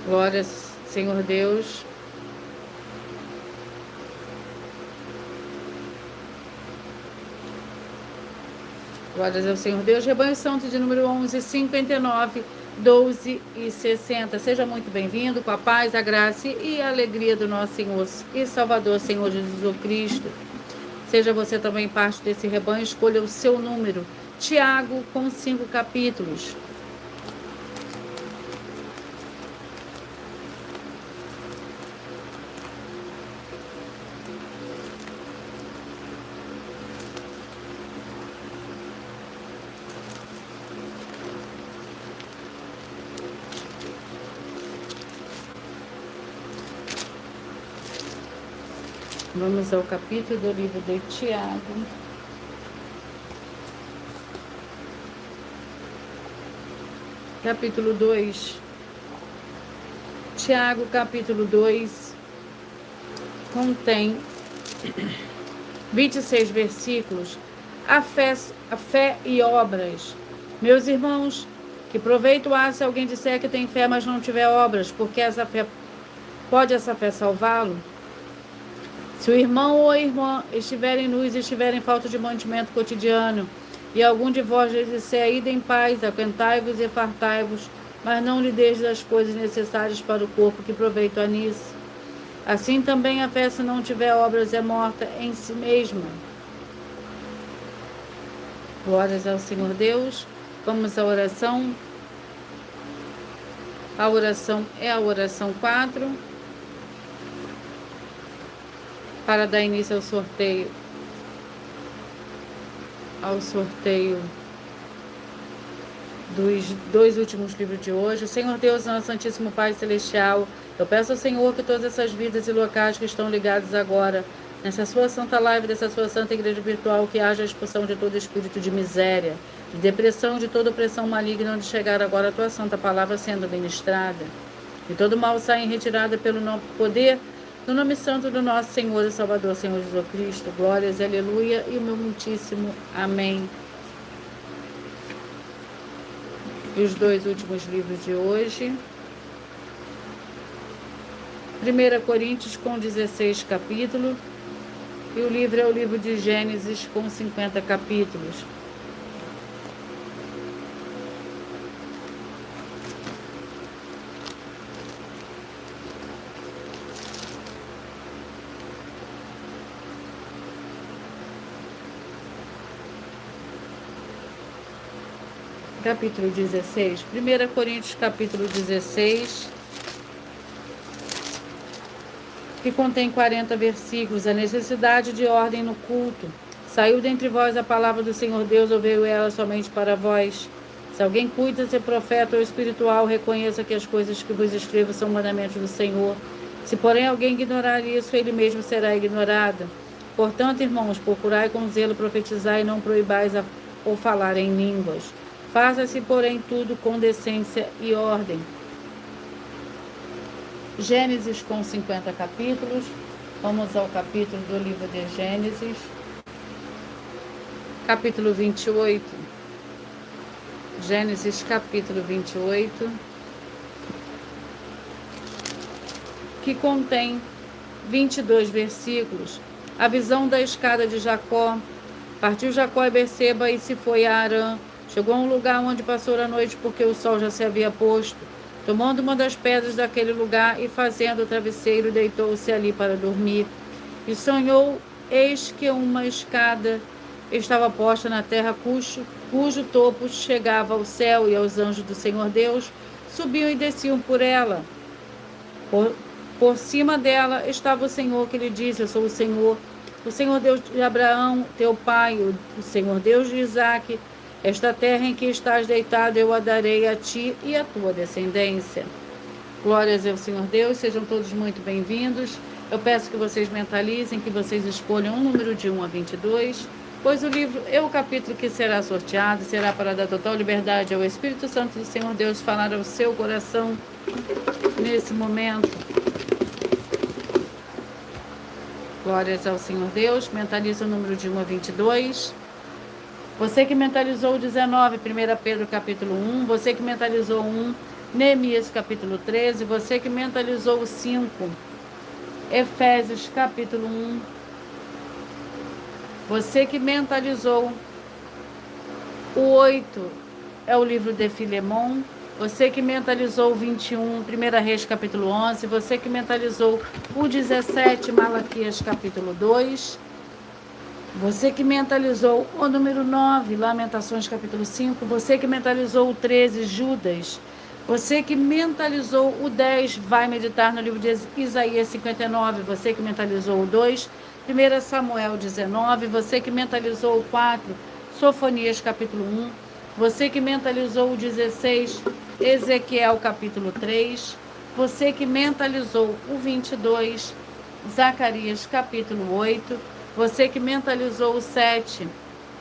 Glória, Senhor Deus. Glórias ao Senhor Deus. Rebanho Santo de número 11, 59, 12 e 60. Seja muito bem-vindo, com a paz, a graça e a alegria do nosso Senhor e Salvador, Senhor Jesus Cristo. Seja você também parte desse rebanho, escolha o seu número. Tiago, com 5 capítulos. Vamos ao capítulo do livro de Tiago. Capítulo 2. Tiago, capítulo 2, contém 26 versículos. A fé e obras. Meus irmãos, que proveito há se alguém disser que tem fé, mas não tiver obras, porque pode essa fé salvá-lo? Se o irmão ou a irmã estiverem nus e estiverem em falta de mantimento cotidiano, e algum de vós lhes disser, ide em paz, aquentai-vos e fartai-vos, mas não lhe deixe as coisas necessárias para o corpo, que proveito há nisso. Assim também a fé, se não tiver obras, é morta em si mesma. Glórias ao Senhor Deus. Vamos à oração. A oração é a oração 4. Para dar início ao sorteio dos 2 últimos livros de hoje. Senhor Deus, nosso Santíssimo Pai Celestial, eu peço ao Senhor que todas essas vidas e locais que estão ligados agora, nessa sua santa live, dessa sua santa igreja virtual, que haja a expulsão de todo espírito de miséria, de depressão, de toda opressão maligna, onde chegar agora a tua santa palavra sendo ministrada, e todo mal saia em retirada pelo poder no nome santo do nosso Senhor e Salvador, Senhor Jesus Cristo. Glórias, aleluia, e o meu muitíssimo amém. E os 2 últimos livros de hoje. 1 Coríntios, com 16 capítulos. E o livro é o livro de Gênesis, com 50 capítulos. Capítulo 16, 1 Coríntios capítulo 16, que contém 40 versículos. A necessidade de ordem no culto. Saiu dentre vós a palavra do Senhor Deus, ou veio ela somente para vós? Se alguém cuida de ser profeta ou espiritual, reconheça que as coisas que vos escrevo são mandamentos do Senhor. Se porém alguém ignorar isso, ele mesmo será ignorado. Portanto, irmãos, procurai com zelo profetizar e não proibais ou falar em línguas. Faça-se, porém, tudo com decência e ordem. Gênesis, com 50 capítulos. Vamos ao capítulo do livro de Gênesis. Capítulo 28. Gênesis, capítulo 28. Que contém 22 versículos. A visão da escada de Jacó. Partiu Jacó e Berseba e se foi a Harã. Chegou a um lugar onde passou a noite, porque o sol já se havia posto. Tomando uma das pedras daquele lugar e fazendo o travesseiro, deitou-se ali para dormir. E sonhou, eis que uma escada estava posta na terra, cujo topo chegava ao céu, e aos anjos do Senhor Deus subiam e desciam por ela. Por cima dela estava o Senhor, que lhe disse, eu sou o Senhor Deus de Abraão, teu pai, o Senhor Deus de Isaque. Esta terra em que estás deitado eu a darei a ti e à tua descendência. Glórias ao Senhor Deus, sejam todos muito bem-vindos. Eu peço que vocês mentalizem, que vocês escolham um número de 1 a 22, pois o livro é o capítulo que será sorteado, será para dar total liberdade ao Espírito Santo do Senhor Deus falar ao seu coração nesse momento. Glórias ao Senhor Deus, mentaliza o número de 1 a 22. Você que mentalizou o 19, 1 Pedro capítulo 1, você que mentalizou 1, Neemias capítulo 13, você que mentalizou o 5, Efésios capítulo 1, você que mentalizou o 8, é o livro de Filemon, você que mentalizou o 21, 1 Reis capítulo 11, você que mentalizou o 17, Malaquias capítulo 2, Você que mentalizou o número 9, Lamentações capítulo 5. Você que mentalizou o 13, Judas. Você que mentalizou o 10, vai meditar no livro de Isaías 59. Você que mentalizou o 2, 1 Samuel 19. Você que mentalizou o 4, Sofonias capítulo 1. Você que mentalizou o 16, Ezequiel capítulo 3. Você que mentalizou o 22, Zacarias capítulo 8. Você que mentalizou o 7,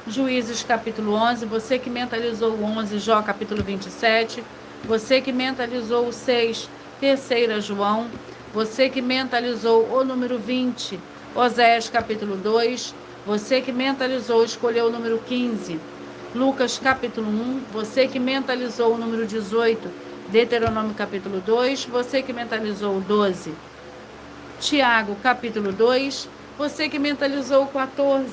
Juízes capítulo 11. Você que mentalizou o 11, Jó capítulo 27. Você que mentalizou o 6, 3 João. Você que mentalizou o número 20, Oséias capítulo 2. Você que mentalizou, escolheu o número 15, Lucas capítulo 1. Você que mentalizou o número 18, Deuteronômio capítulo 2. Você que mentalizou o 12, Tiago capítulo 2. Você que mentalizou o 14,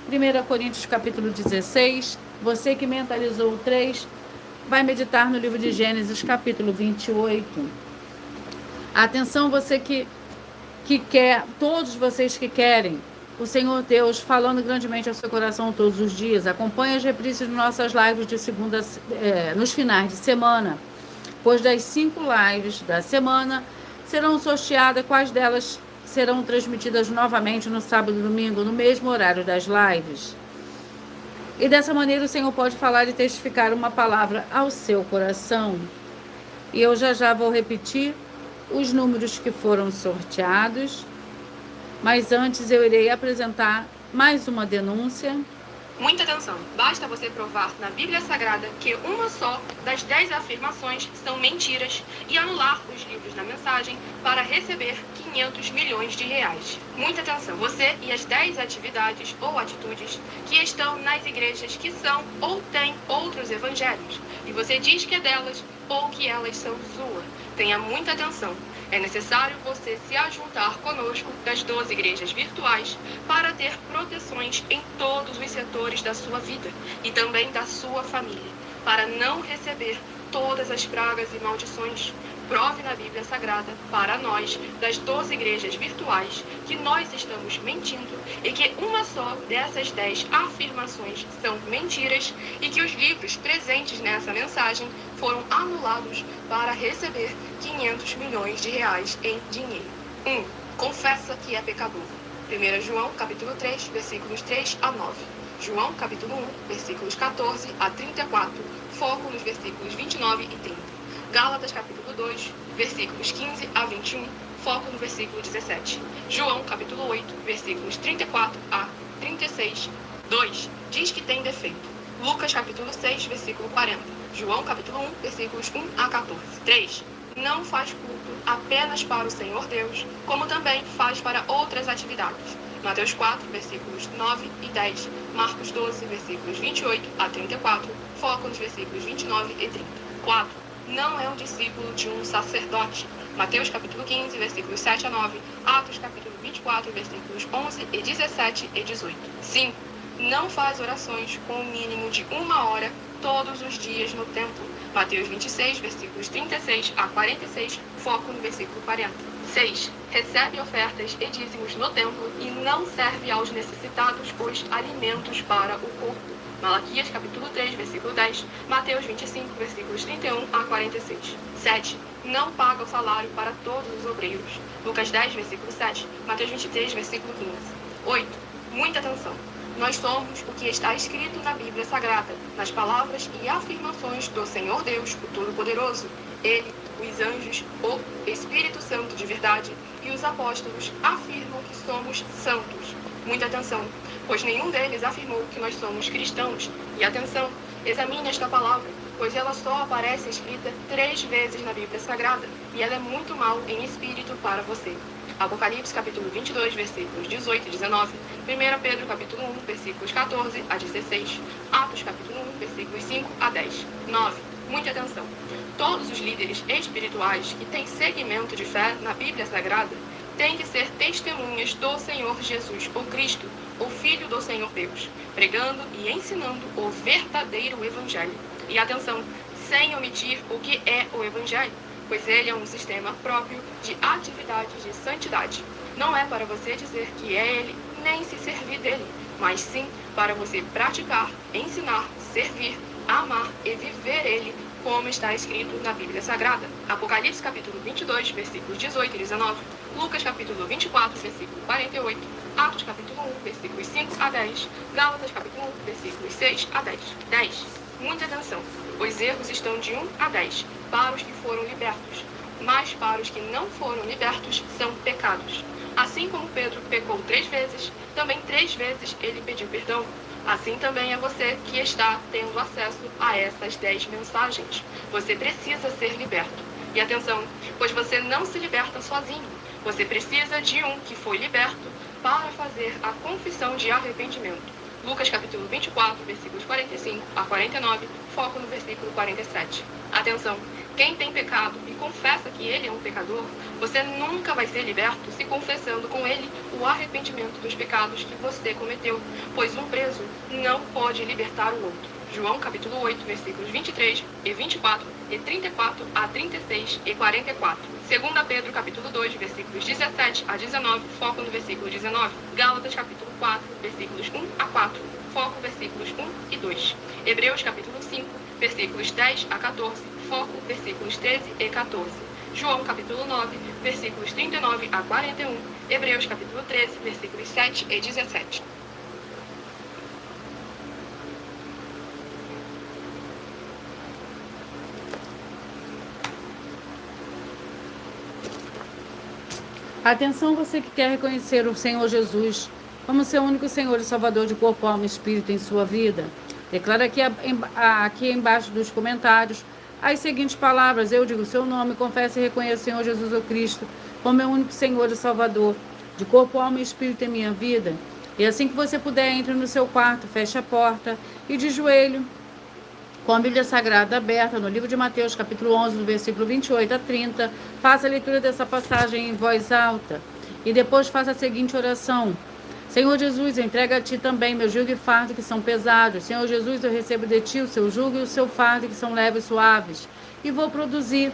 1 Coríntios capítulo 16. Você que mentalizou o 3, vai meditar no livro de Gênesis capítulo 28. Atenção, você que quer, todos vocês que querem o Senhor Deus falando grandemente ao seu coração todos os dias, acompanhe as reprises de nossas lives de segunda, nos finais de semana, pois das 5 lives da semana serão sorteadas quais delas serão transmitidas novamente no sábado e domingo, no mesmo horário das lives. E dessa maneira o Senhor pode falar e testificar uma palavra ao seu coração. E eu já vou repetir os números que foram sorteados, mas antes eu irei apresentar mais uma denúncia. Muita atenção! Basta você provar na Bíblia Sagrada que uma só das 10 afirmações são mentiras e anular os livros da mensagem para receber 500 milhões de reais. Muita atenção! Você e as 10 atividades ou atitudes que estão nas igrejas que são ou têm outros evangelhos, e você diz que é delas ou que elas são sua. Tenha muita atenção! É necessário você se ajuntar conosco das 12 igrejas virtuais para ter proteções em todos os setores da sua vida e também da sua família, para não receber todas as pragas e maldições. Prove na Bíblia Sagrada para nós, das 12 igrejas virtuais, que nós estamos mentindo e que uma só dessas 10 afirmações são mentiras e que os livros presentes nessa mensagem foram anulados para receber 500 milhões de reais em dinheiro. 1. Confessa que é pecador. 1 João, capítulo 3, versículos 3 a 9. João, capítulo 1, versículos 14 a 34. Foco nos versículos 29 e 30. Gálatas, capítulo 2, versículos 15 a 21. Foco no versículo 17. João, capítulo 8, versículos 34 a 36. 2. Diz que tem defeito. Lucas, capítulo 6, versículo 40. João, capítulo 1, versículos 1 a 14. 3. Não faz culto apenas para o Senhor Deus, como também faz para outras atividades. Mateus 4, versículos 9 e 10. Marcos 12, versículos 28 a 34. Foco nos versículos 29 e 30. 4. Não é um discípulo de um sacerdote. Mateus capítulo 15, versículos 7 a 9. Atos capítulo 24, versículos 11 e 17 e 18. 5. Não faz orações com o mínimo de 1 hora todos os dias no templo. Mateus 26, versículos 36 a 46. Foco no versículo 40. 6. Recebe ofertas e dízimos no templo e não serve aos necessitados os alimentos para o corpo. Malaquias capítulo 3, versículo 10, Mateus 25, versículos 31 a 46. 7. Não paga o salário para todos os obreiros. Lucas 10, versículo 7, Mateus 23, versículo 15. 8. Muita atenção! Nós somos o que está escrito na Bíblia Sagrada, nas palavras e afirmações do Senhor Deus, o Todo-Poderoso. Ele, os anjos, o Espírito Santo de verdade e os apóstolos afirmam que somos santos. Muita atenção! Pois nenhum deles afirmou que nós somos cristãos. E atenção, examine esta palavra, pois ela só aparece escrita 3 vezes na Bíblia Sagrada, e ela é muito mal em espírito para você. Apocalipse capítulo 22, versículos 18 e 19. 1 Pedro capítulo 1, versículos 14 a 16. Atos capítulo 1, versículos 5 a 10. 9. Muita atenção. Todos os líderes espirituais que têm segmento de fé na Bíblia Sagrada têm que ser testemunhas do Senhor Jesus, o Cristo, o Filho do Senhor Deus, pregando e ensinando o verdadeiro Evangelho. E atenção, sem omitir o que é o Evangelho, pois ele é um sistema próprio de atividades de santidade. Não é para você dizer que é ele, nem se servir dele, mas sim para você praticar, ensinar, servir, amar e viver ele, como está escrito na Bíblia Sagrada. Apocalipse capítulo 22, versículos 18 e 19, Lucas capítulo 24, versículo 48, Atos capítulo 1, versículos 5 a 10, Gálatas capítulo 1, versículos 6 a 10. 10. Muita atenção. Os erros estão de 1 a 10, para os que foram libertos, mas para os que não foram libertos são pecados. Assim como Pedro pecou 3 vezes, também 3 vezes ele pediu perdão. Assim também é você que está tendo acesso a essas 10 mensagens. Você precisa ser liberto. E atenção, pois você não se liberta sozinho. Você precisa de um que foi liberto para fazer a confissão de arrependimento. Lucas capítulo 24, versículos 45 a 49, foco no versículo 47. Atenção, quem tem pecado e confessa que ele é um pecador, você nunca vai ser liberto se confessando com ele o arrependimento dos pecados que você cometeu, pois um preso não pode libertar o outro. João capítulo 8, versículos 23 e 24 e 34 a 36 e 44. 2 Pedro capítulo 2, versículos 17 a 19, foco no versículo 19. Gálatas capítulo 4, versículos 1 a 4, foco versículos 1 e 2. Hebreus capítulo 5, versículos 10 a 14, foco versículos 13 e 14. João capítulo 9, versículos 39 a 41. Hebreus capítulo 13, versículos 7 e 17. Atenção, você que quer reconhecer o Senhor Jesus como seu único Senhor e Salvador de corpo, alma e espírito em sua vida. Declara aqui embaixo dos comentários as seguintes palavras: eu digo o seu nome, confesso e reconheço o Senhor Jesus o Cristo como meu único Senhor e Salvador de corpo, alma e espírito em minha vida. E assim que você puder, entre no seu quarto, feche a porta e de joelho, com a Bíblia Sagrada aberta no livro de Mateus, capítulo 11, do versículo 28 a 30, faça a leitura dessa passagem em voz alta e depois faça a seguinte oração: Senhor Jesus, eu entrego a Ti também meu jugo e fardo que são pesados. Senhor Jesus, eu recebo de Ti o seu jugo e o seu fardo que são leves e suaves, e vou produzir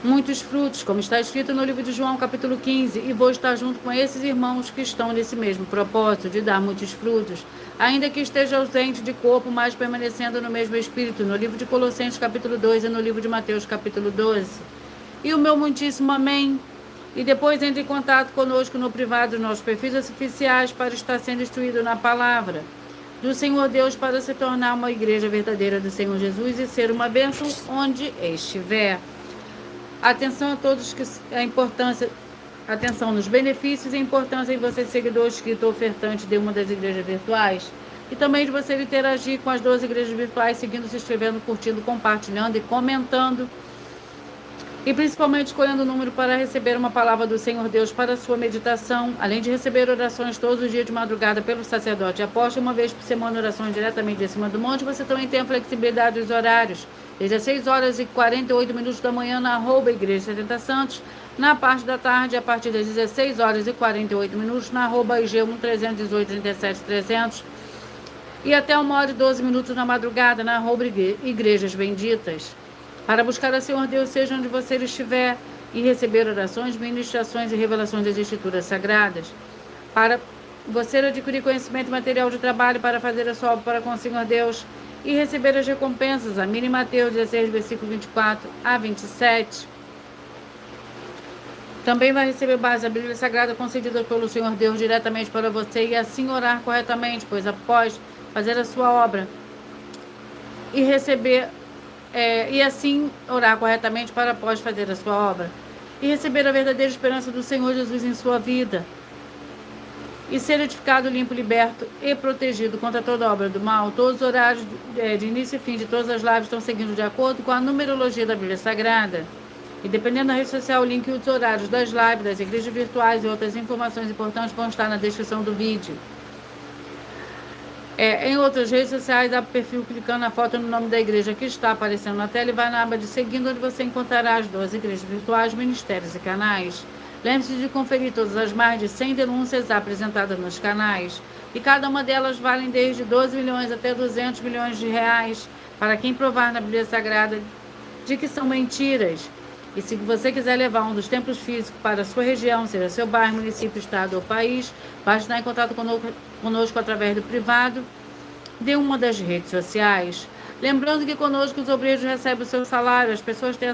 muitos frutos, como está escrito no livro de João, capítulo 15, e vou estar junto com esses irmãos que estão nesse mesmo propósito, de dar muitos frutos, ainda que esteja ausente de corpo, mas permanecendo no mesmo espírito, no livro de Colossenses, capítulo 2, e no livro de Mateus, capítulo 12. E o meu muitíssimo amém. E depois entre em contato conosco no privado dos nossos perfis oficiais para estar sendo instruído na palavra do Senhor Deus, para se tornar uma igreja verdadeira do Senhor Jesus e ser uma bênção onde estiver. Atenção a todos, que a importância, atenção nos benefícios e a importância em você, seguidor, inscrito ou ofertante de uma das igrejas virtuais, e também de você interagir com as 12 igrejas virtuais, seguindo, se inscrevendo, curtindo, compartilhando e comentando, e principalmente escolhendo o número para receber uma palavra do Senhor Deus para a sua meditação, além de receber orações todos os dias de madrugada pelo sacerdote e apóstolo, uma vez por semana, orações diretamente de cima do monte. Você também tem a flexibilidade dos horários, desde as 6 horas e 48 minutos da manhã na @Igreja 70 Santos, na parte da tarde, a partir das 16 horas e 48 minutos na @IG 1318 37 300, e até 1 hora e 12 minutos na madrugada na @Igrejas Benditas. Para buscar a Senhor Deus, seja onde você estiver, e receber orações, ministrações e revelações das Escrituras Sagradas. Para você adquirir conhecimento material de trabalho para fazer a sua obra para com o Senhor Deus e receber as recompensas, a mini Mateus 16, versículo 24 a 27. Também vai receber base a Bíblia Sagrada concedida pelo Senhor Deus diretamente para você, e assim orar corretamente, pois após fazer a sua obra e receber e assim orar corretamente para após fazer a sua obra e receber a verdadeira esperança do Senhor Jesus em sua vida e ser edificado, limpo, liberto e protegido contra toda obra do mal. Todos os horários de início e fim de todas as lives estão seguindo de acordo com a numerologia da Bíblia Sagrada, e dependendo da rede social, o link e os horários das lives, das igrejas virtuais e outras informações importantes vão estar na descrição do vídeo. Em outras redes sociais, dá perfil clicando na foto no nome da igreja que está aparecendo na tela, e vai na aba de seguindo, onde você encontrará as 12 igrejas virtuais, ministérios e canais. Lembre-se de conferir todas as mais de 100 denúncias apresentadas nos canais, e cada uma delas valem desde 12 milhões até 200 milhões de reais para quem provar na Bíblia Sagrada de que são mentiras. E se você quiser levar um dos templos físicos para a sua região, seja seu bairro, município, estado ou país, basta estar em contato conosco através do privado de uma das redes sociais. Lembrando que conosco os obreiros recebem o seu salário, as pessoas têm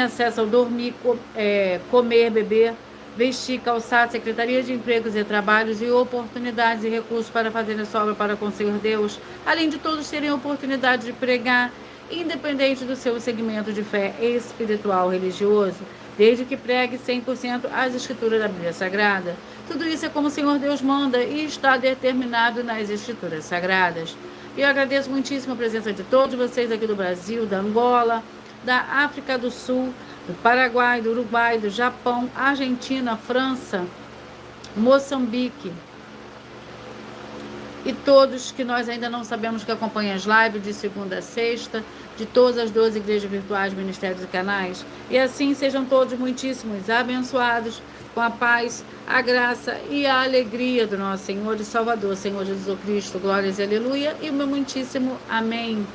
acesso ao dormir, comer, beber, vestir, calçar, Secretaria de Empregos e Trabalhos e oportunidades e recursos para fazer a sua obra para com o Senhor Deus, além de todos terem a oportunidade de pregar, independente do seu segmento de fé espiritual religioso, desde que pregue 100% as escrituras da Bíblia Sagrada. Tudo isso é como o Senhor Deus manda e está determinado nas escrituras sagradas. E eu agradeço muitíssimo a presença de todos vocês aqui do Brasil, da Angola, da África do Sul, do Paraguai, do Uruguai, do Japão, Argentina, França, Moçambique, e todos que nós ainda não sabemos que acompanham as lives de segunda a sexta, de todas as 12 igrejas virtuais, ministérios e canais. E assim sejam todos muitíssimos abençoados com a paz, a graça e a alegria do nosso Senhor e Salvador, Senhor Jesus Cristo. Glórias e aleluia. E o meu muitíssimo amém.